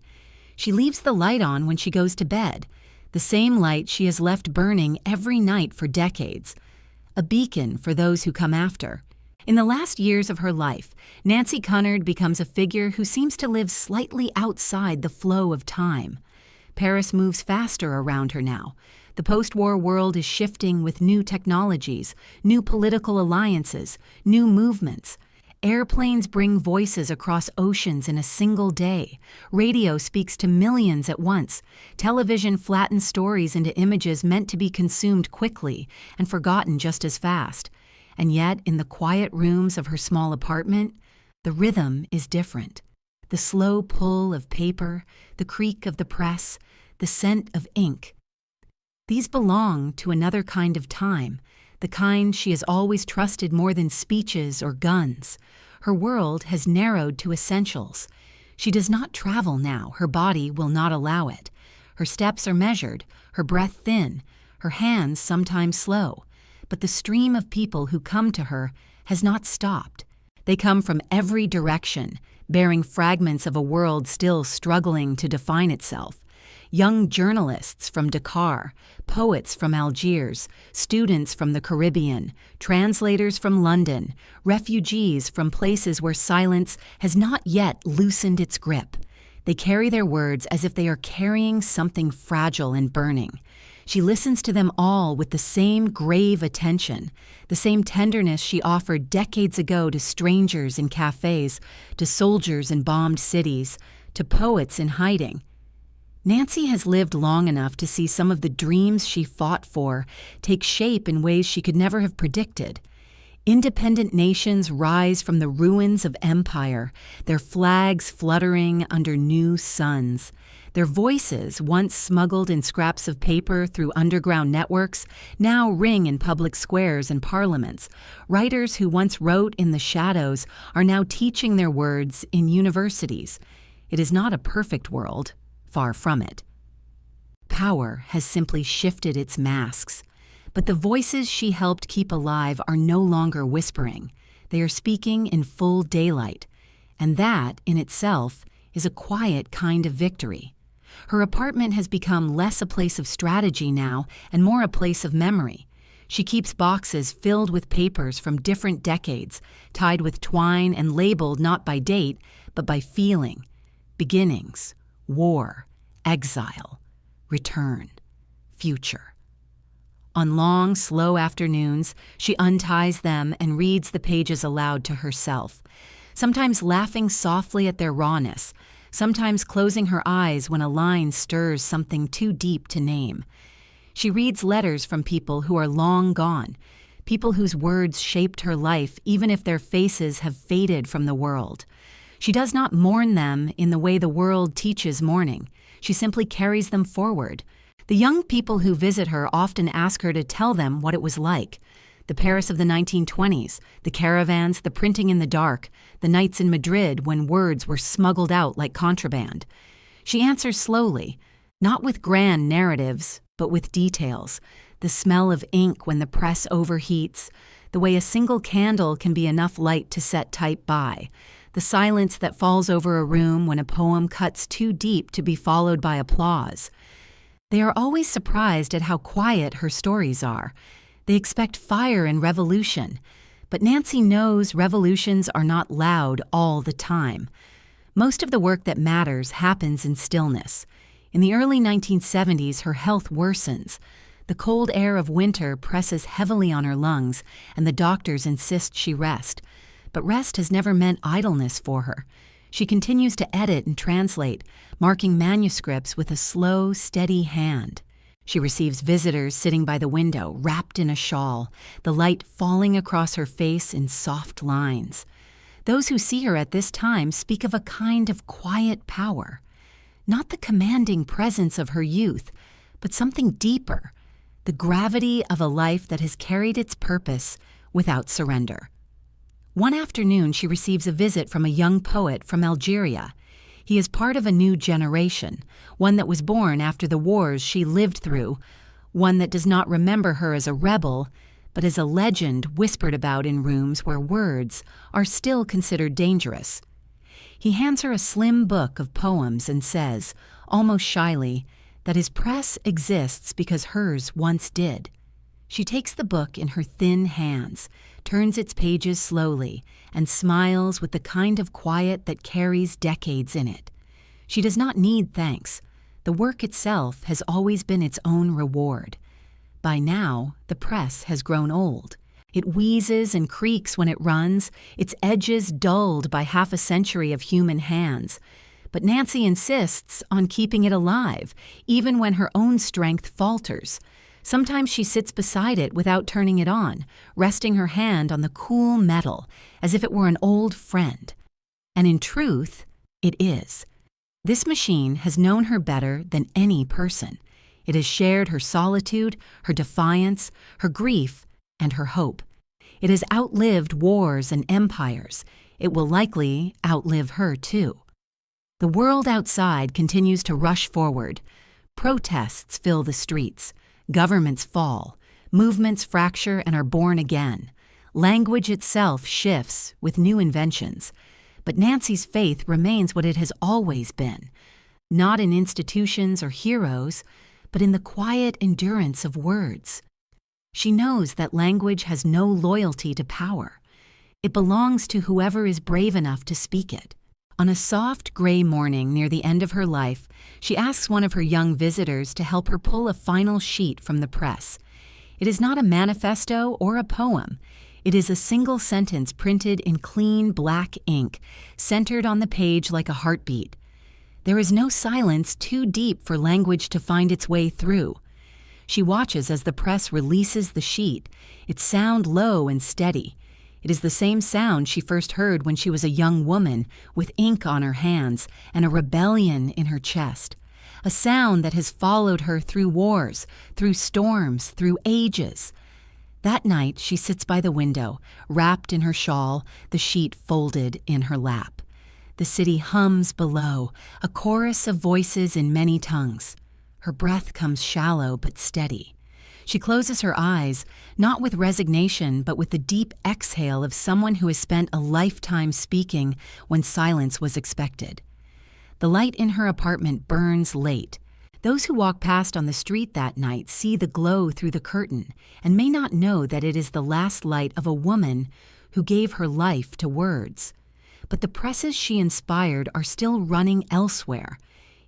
Speaker 1: She leaves the light on when she goes to bed, the same light she has left burning every night for decades, a beacon for those who come after. In the last years of her life, Nancy Cunard becomes a figure who seems to live slightly outside the flow of time. Paris moves faster around her now. The post-war world is shifting with new technologies, new political alliances, new movements. Airplanes bring voices across oceans in a single day. Radio speaks to millions at once. Television flattens stories into images meant to be consumed quickly and forgotten just as fast. And yet, in the quiet rooms of her small apartment, the rhythm is different. The slow pull of paper, the creak of the press, the scent of ink. These belong to another kind of time, the kind she has always trusted more than speeches or guns. Her world has narrowed to essentials. She does not travel now. Her body will not allow it. Her steps are measured, her breath thin, her hands sometimes slow. But the stream of people who come to her has not stopped. They come from every direction, bearing fragments of a world still struggling to define itself. Young journalists from Dakar, poets from Algiers, students from the Caribbean, translators from London, refugees from places where silence has not yet loosened its grip. They carry their words as if they are carrying something fragile and burning. She listens to them all with the same grave attention, the same tenderness she offered decades ago to strangers in cafes, to soldiers in bombed cities, to poets in hiding. Nancy has lived long enough to see some of the dreams she fought for take shape in ways she could never have predicted. Independent nations rise from the ruins of empire, their flags fluttering under new suns. Their voices, once smuggled in scraps of paper through underground networks, now ring in public squares and parliaments. Writers who once wrote in the shadows are now teaching their words in universities. It is not a perfect world, far from it. Power has simply shifted its masks, but the voices she helped keep alive are no longer whispering. They are speaking in full daylight, and that, in itself, is a quiet kind of victory. Her apartment has become less a place of strategy now and more a place of memory. She keeps boxes filled with papers from different decades, tied with twine and labeled not by date, but by feeling. Beginnings, war, exile, return, future. On long, slow afternoons, she unties them and reads the pages aloud to herself, sometimes laughing softly at their rawness, sometimes closing her eyes when a line stirs something too deep to name. She reads letters from people who are long gone, people whose words shaped her life even if their faces have faded from the world. She does not mourn them in the way the world teaches mourning. She simply carries them forward. The young people who visit her often ask her to tell them what it was like. The Paris of the 1920s, the caravans, the printing in the dark, the nights in Madrid when words were smuggled out like contraband. She answers slowly, not with grand narratives, but with details. The smell of ink when the press overheats, the way a single candle can be enough light to set type by, the silence that falls over a room when a poem cuts too deep to be followed by applause. They are always surprised at how quiet her stories are. They expect fire and revolution, but Nancy knows revolutions are not loud all the time. Most of the work that matters happens in stillness. In the early 1970s, her health worsens. The cold air of winter presses heavily on her lungs, and the doctors insist she rest. But rest has never meant idleness for her. She continues to edit and translate, marking manuscripts with a slow, steady hand. She receives visitors sitting by the window, wrapped in a shawl, the light falling across her face in soft lines. Those who see her at this time speak of a kind of quiet power, not the commanding presence of her youth, but something deeper, the gravity of a life that has carried its purpose without surrender. One afternoon, she receives a visit from a young poet from Algeria. He is part of a new generation, one that was born after the wars she lived through, one that does not remember her as a rebel, but as a legend whispered about in rooms where words are still considered dangerous. He hands her a slim book of poems and says, almost shyly, that his press exists because hers once did. She takes the book in her thin hands, turns its pages slowly, and smiles with the kind of quiet that carries decades in it. She does not need thanks. The work itself has always been its own reward. By now, the press has grown old. It wheezes and creaks when it runs, its edges dulled by half a century of human hands. But Nancy insists on keeping it alive, even when her own strength falters. Sometimes she sits beside it without turning it on, resting her hand on the cool metal, as if it were an old friend. And in truth, it is. This machine has known her better than any person. It has shared her solitude, her defiance, her grief, and her hope. It has outlived wars and empires. It will likely outlive her, too. The world outside continues to rush forward. Protests fill the streets. Governments fall, movements fracture and are born again. Language itself shifts with new inventions. But Nancy's faith remains what it has always been, not in institutions or heroes, but in the quiet endurance of words. She knows that language has no loyalty to power. It belongs to whoever is brave enough to speak it. On a soft, gray morning near the end of her life, she asks one of her young visitors to help her pull a final sheet from the press. It is not a manifesto or a poem. It is a single sentence printed in clean black ink, centered on the page like a heartbeat. There is no silence too deep for language to find its way through. She watches as the press releases the sheet, its sound low and steady. It is the same sound she first heard when she was a young woman with ink on her hands and a rebellion in her chest. a sound that has followed her through wars, through storms, through ages. That night, she sits by the window, wrapped in her shawl, the sheet folded in her lap. The city hums below, a chorus of voices in many tongues. Her breath comes shallow but steady. She closes her eyes, not with resignation, but with the deep exhale of someone who has spent a lifetime speaking when silence was expected. The light in her apartment burns late. Those who walk past on the street that night see the glow through the curtain and may not know that it is the last light of a woman who gave her life to words. But the presses she inspired are still running elsewhere,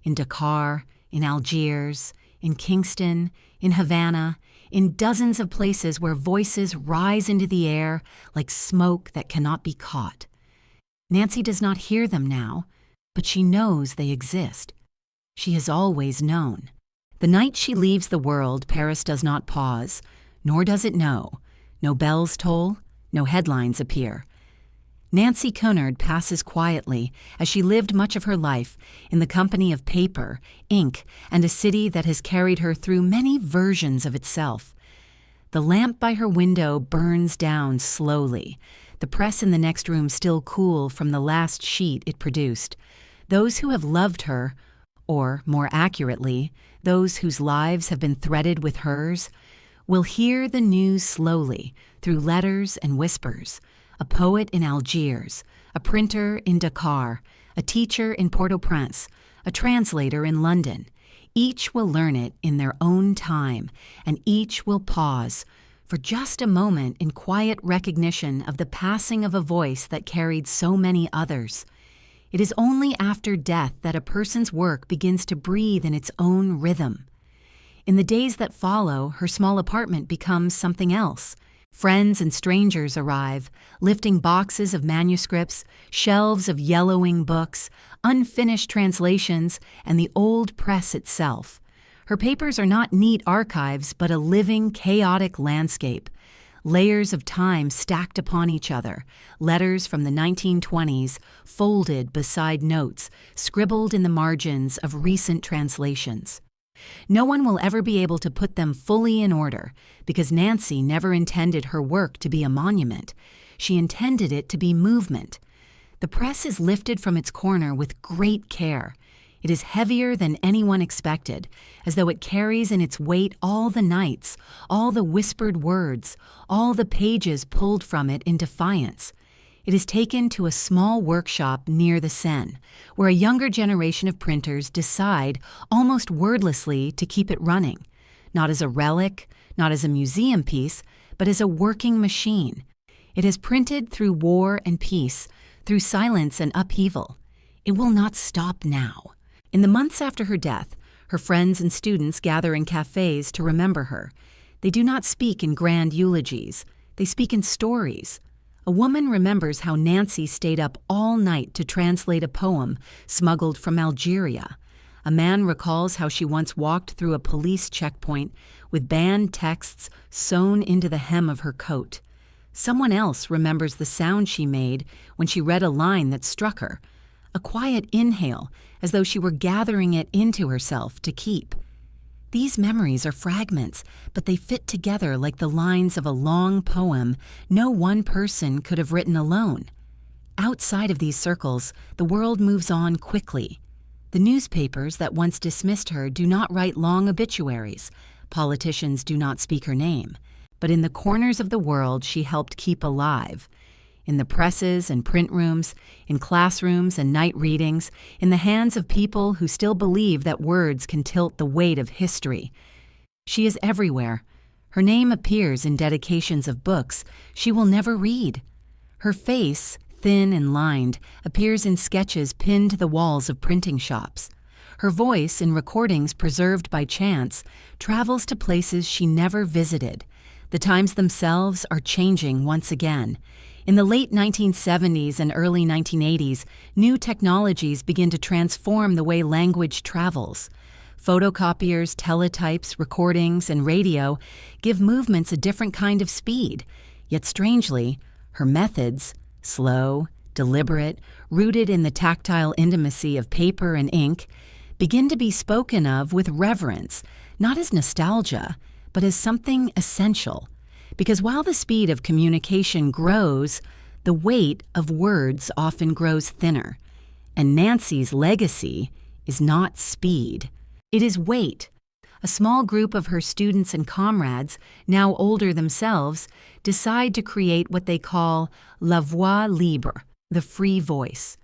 Speaker 1: in Dakar, in Algiers, in Kingston, in Havana, in dozens of places where voices rise into the air like smoke that cannot be caught. Nancy does not hear them now, but she knows they exist. She has always known. The night she leaves the world, Paris does not pause, nor does it know. No bells toll, no headlines appear. Nancy Cunard passes quietly as she lived much of her life in the company of paper, ink, and a city that has carried her through many versions of itself. The lamp by her window burns down slowly, the press in the next room still cool from the last sheet it produced. Those who have loved her, or, more accurately, those whose lives have been threaded with hers, will hear the news slowly through letters and whispers. A poet in Algiers, a printer in Dakar, a teacher in Port-au-Prince, a translator in London. Each will learn it in their own time, and each will pause for just a moment in quiet recognition of the passing of a voice that carried so many others. It is only after death that a person's work begins to breathe in its own rhythm. In the days that follow, her small apartment becomes something else. Friends and strangers arrive, lifting boxes of manuscripts, shelves of yellowing books, unfinished translations, and the old press itself. Her papers are not neat archives, but a living, chaotic landscape. Layers of time stacked upon each other, letters from the 1920s folded beside notes, scribbled in the margins of recent translations. No one will ever be able to put them fully in order, because Nancy never intended her work to be a monument. She intended it to be movement. The press is lifted from its corner with great care. It is heavier than anyone expected, as though it carries in its weight all the nights, all the whispered words, all the pages pulled from it in defiance. It is taken to a small workshop near the Seine, where a younger generation of printers decide, almost wordlessly, to keep it running, not as a relic, not as a museum piece, but as a working machine. It has printed through war and peace, through silence and upheaval. It will not stop now. In the months after her death, her friends and students gather in cafes to remember her. They do not speak in grand eulogies. They speak in stories. A woman remembers how Nancy stayed up all night to translate a poem smuggled from Algeria. A man recalls how she once walked through a police checkpoint with banned texts sewn into the hem of her coat. Someone else remembers the sound she made when she read a line that struck her, a quiet inhale, as though she were gathering it into herself to keep. These memories are fragments, but they fit together like the lines of a long poem no one person could have written alone. Outside of these circles, the world moves on quickly. The newspapers that once dismissed her do not write long obituaries. Politicians do not speak her name. But in the corners of the world she helped keep alive. In the presses and print rooms, in classrooms and night readings, in the hands of people who still believe that words can tilt the weight of history. She is everywhere. Her name appears in dedications of books she will never read. Her face, thin and lined, appears in sketches pinned to the walls of printing shops. Her voice, in recordings preserved by chance, travels to places she never visited. The times themselves are changing once again. In the late 1970s and early 1980s, new technologies begin to transform the way language travels. Photocopiers, teletypes, recordings, and radio give movements a different kind of speed. Yet strangely, her methods, slow, deliberate, rooted in the tactile intimacy of paper and ink, begin to be spoken of with reverence, not as nostalgia, but as something essential. Because while the speed of communication grows, the weight of words often grows thinner. And Nancy's legacy is not speed. It is weight. A small group of her students and comrades, now older themselves, decide to create what they call la voix libre, the free voice.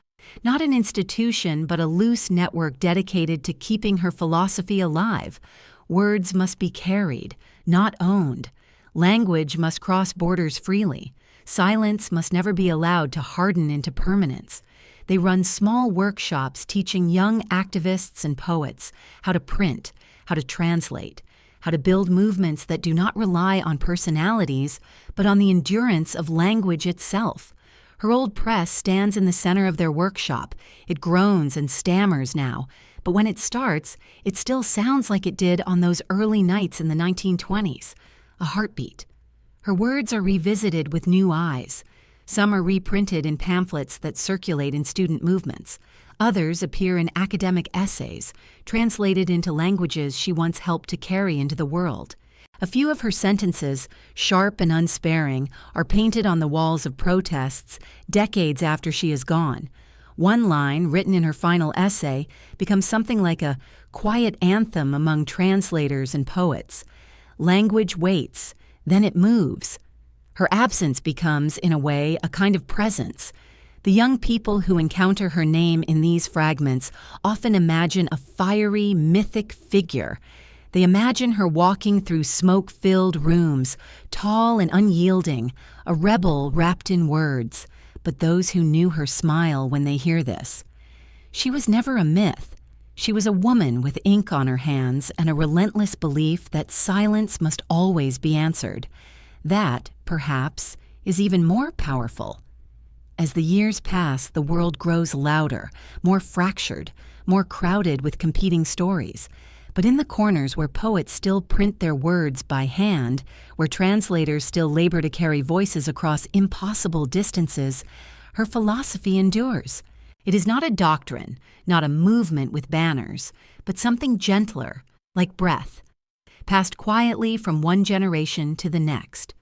Speaker 1: Not an institution, but a loose network dedicated to keeping her philosophy alive. Words must be carried, not owned. Language must cross borders freely. Silence must never be allowed to harden into permanence. They run small workshops teaching young activists and poets how to print, how to translate, how to build movements that do not rely on personalities, but on the endurance of language itself. Her old press stands in the center of their workshop. It groans and stammers now, but when it starts, it still sounds like it did on those early nights in the 1920s. A heartbeat. Her words are revisited with new eyes. Some are reprinted in pamphlets that circulate in student movements. Others appear in academic essays, translated into languages she once helped to carry into the world. A few of her sentences, sharp and unsparing, are painted on the walls of protests decades after she is gone. One line, written in her final essay, becomes something like a quiet anthem among translators and poets. Language waits, then it moves. Her absence becomes, in a way, a kind of presence. The young people who encounter her name in these fragments often imagine a fiery, mythic figure. They imagine her walking through smoke-filled rooms, tall and unyielding, a rebel wrapped in words. But those who knew her smile when they hear this. She was never a myth. She was a woman with ink on her hands and a relentless belief that silence must always be answered. That, perhaps, is even more powerful. As the years pass, the world grows louder, more fractured, more crowded with competing stories. But in the corners where poets still print their words by hand, where translators still labor to carry voices across impossible distances, her philosophy endures. It is not a doctrine, not a movement with banners, but something gentler, like breath, passed quietly from one generation to the next.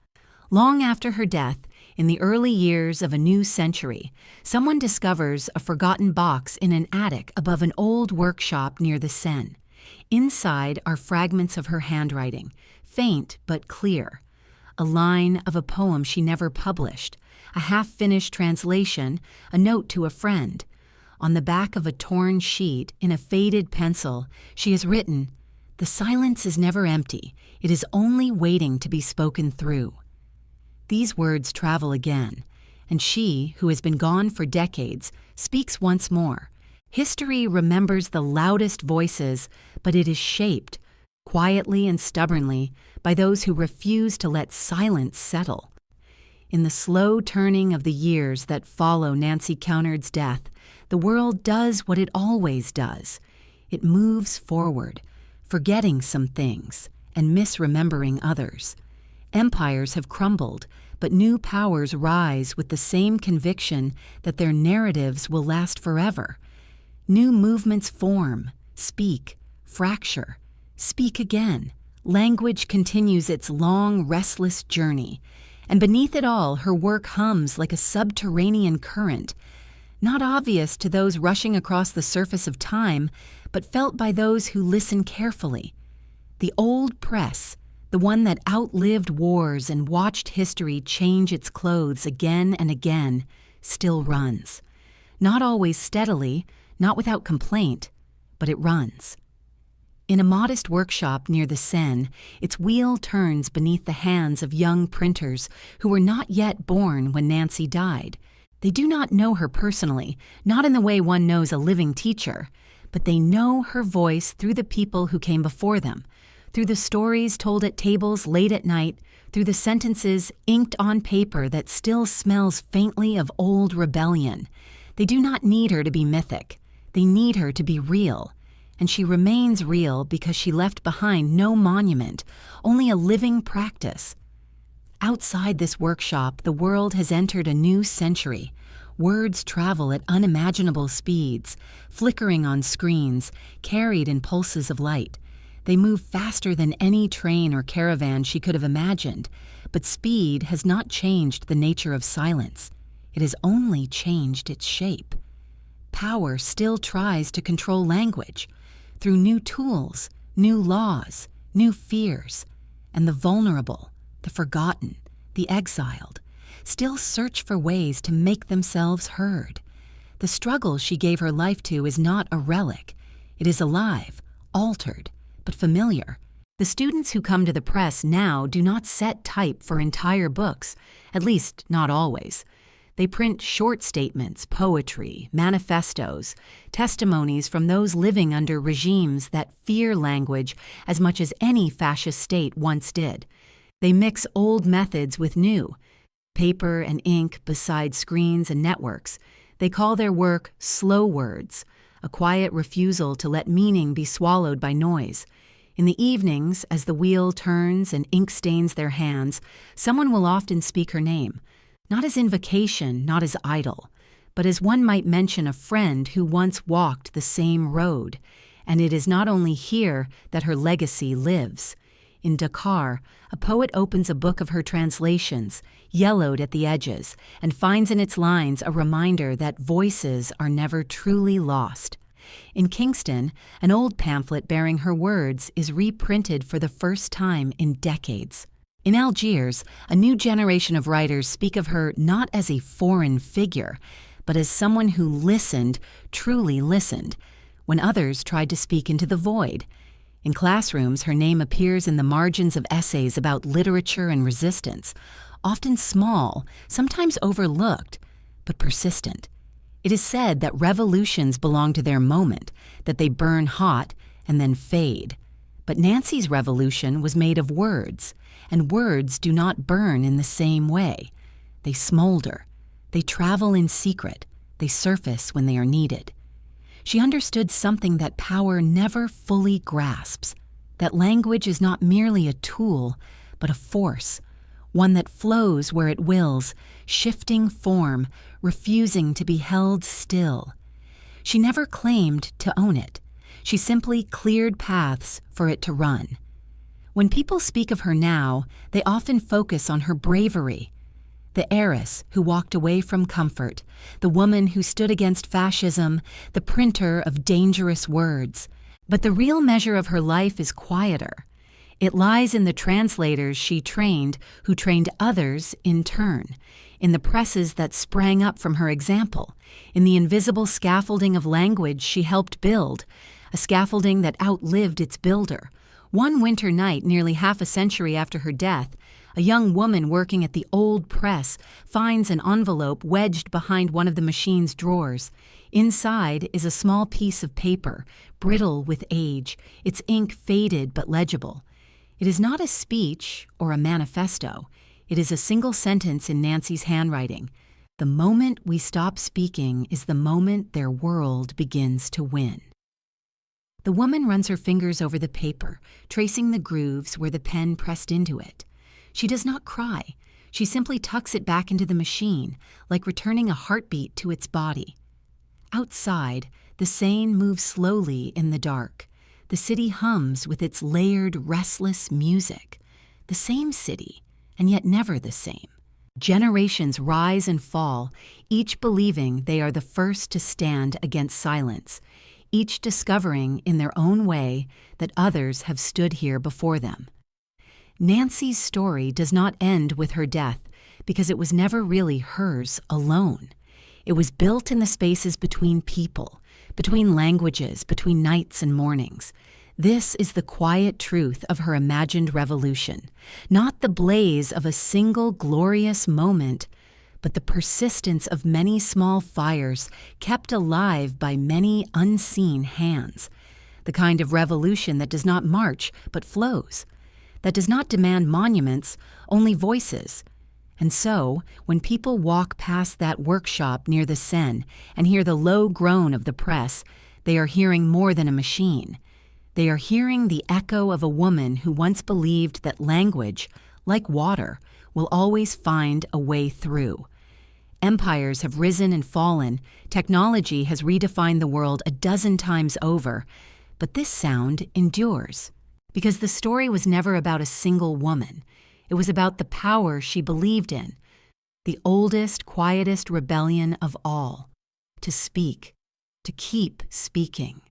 Speaker 1: Long after her death, in the early years of a new century, someone discovers a forgotten box in an attic above an old workshop near the Seine. Inside are fragments of her handwriting, faint but clear. A line of a poem she never published, a half-finished translation, a note to a friend. On the back of a torn sheet, in a faded pencil, she has written, "The silence is never empty. It is only waiting to be spoken through." These words travel again, and she, who has been gone for decades, speaks once more. History remembers the loudest voices, but it is shaped, quietly and stubbornly, by those who refuse to let silence settle. In the slow turning of the years that follow Nancy Cunard's death, the world does what it always does. It moves forward, forgetting some things and misremembering others. Empires have crumbled, but new powers rise with the same conviction that their narratives will last forever. New movements form, speak, fracture, speak again. Language continues its long, restless journey, and beneath it all, her work hums like a subterranean current, not obvious to those rushing across the surface of time, but felt by those who listen carefully. The old press, the one that outlived wars and watched history change its clothes again and again, still runs. Not always steadily, not without complaint, but it runs. In a modest workshop near the Seine, its wheel turns beneath the hands of young printers who were not yet born when Nancy died. They do not know her personally, not in the way one knows a living teacher, but they know her voice through the people who came before them, through the stories told at tables late at night, through the sentences inked on paper that still smells faintly of old rebellion. They do not need her to be mythic. They need her to be real. And she remains real because she left behind no monument, only a living practice. Outside this workshop, the world has entered a new century, Words travel at unimaginable speeds, flickering on screens, carried in pulses of light. They move faster than any train or caravan she could have imagined, but speed has not changed the nature of silence. It has only changed its shape. Power still tries to control language through new tools, new laws, new fears, and the vulnerable, the forgotten, the exiled, still search for ways to make themselves heard. The struggle she gave her life to is not a relic. It is alive, altered, but familiar. The students who come to the press now do not set type for entire books, at least not always. They print short statements, poetry, manifestos, testimonies from those living under regimes that fear language as much as any fascist state once did. They mix old methods with new, paper and ink beside screens and networks. They call their work slow words, a quiet refusal to let meaning be swallowed by noise. In the evenings, as the wheel turns and ink stains their hands, someone will often speak her name, not as invocation, not as idol, but as one might mention a friend who once walked the same road. And it is not only here that her legacy lives. In Dakar, a poet opens a book of her translations, yellowed at the edges, and finds in its lines a reminder that voices are never truly lost. In Kingston, an old pamphlet bearing her words is reprinted for the first time in decades. In Algiers, a new generation of writers speak of her not as a foreign figure, but as someone who listened, truly listened, when others tried to speak into the void. In classrooms, her name appears in the margins of essays about literature and resistance, often small, sometimes overlooked, but persistent. It is said that revolutions belong to their moment, that they burn hot and then fade. But Nancy's revolution was made of words, and words do not burn in the same way. They smolder. They travel in secret. They surface when they are needed. She understood something that power never fully grasps, that language is not merely a tool, but a force, one that flows where it wills, shifting form, refusing to be held still. She never claimed to own it. She simply cleared paths for it to run. When people speak of her now, they often focus on her bravery. The heiress who walked away from comfort, the woman who stood against fascism, the printer of dangerous words. But the real measure of her life is quieter. It lies in the translators she trained, who trained others in turn, in the presses that sprang up from her example, in the invisible scaffolding of language she helped build, a scaffolding that outlived its builder. One winter night, nearly half a century after her death, a young woman working at the old press finds an envelope wedged behind one of the machine's drawers. Inside is a small piece of paper, brittle with age, its ink faded but legible. It is not a speech or a manifesto. It is a single sentence in Nancy's handwriting. The moment we stop speaking is the moment their world begins to win. The woman runs her fingers over the paper, tracing the grooves where the pen pressed into it. She does not cry. She simply tucks it back into the machine, like returning a heartbeat to its body. Outside, the Seine moves slowly in the dark. The city hums with its layered, restless music. The same city, and yet never the same. Generations rise and fall, each believing they are the first to stand against silence, each discovering in their own way that others have stood here before them. Nancy's story does not end with her death because it was never really hers alone. It was built in the spaces between people, between languages, between nights and mornings. This is the quiet truth of her imagined revolution, not the blaze of a single glorious moment, but the persistence of many small fires kept alive by many unseen hands, the kind of revolution that does not march but flows, that does not demand monuments, only voices. And so, when people walk past that workshop near the Seine and hear the low groan of the press, they are hearing more than a machine. They are hearing the echo of a woman who once believed that language, like water, will always find a way through. Empires have risen and fallen, technology has redefined the world a dozen times over, but this sound endures. Because the story was never about a single woman. It was about the power she believed in, the oldest, quietest rebellion of all, to speak, to keep speaking.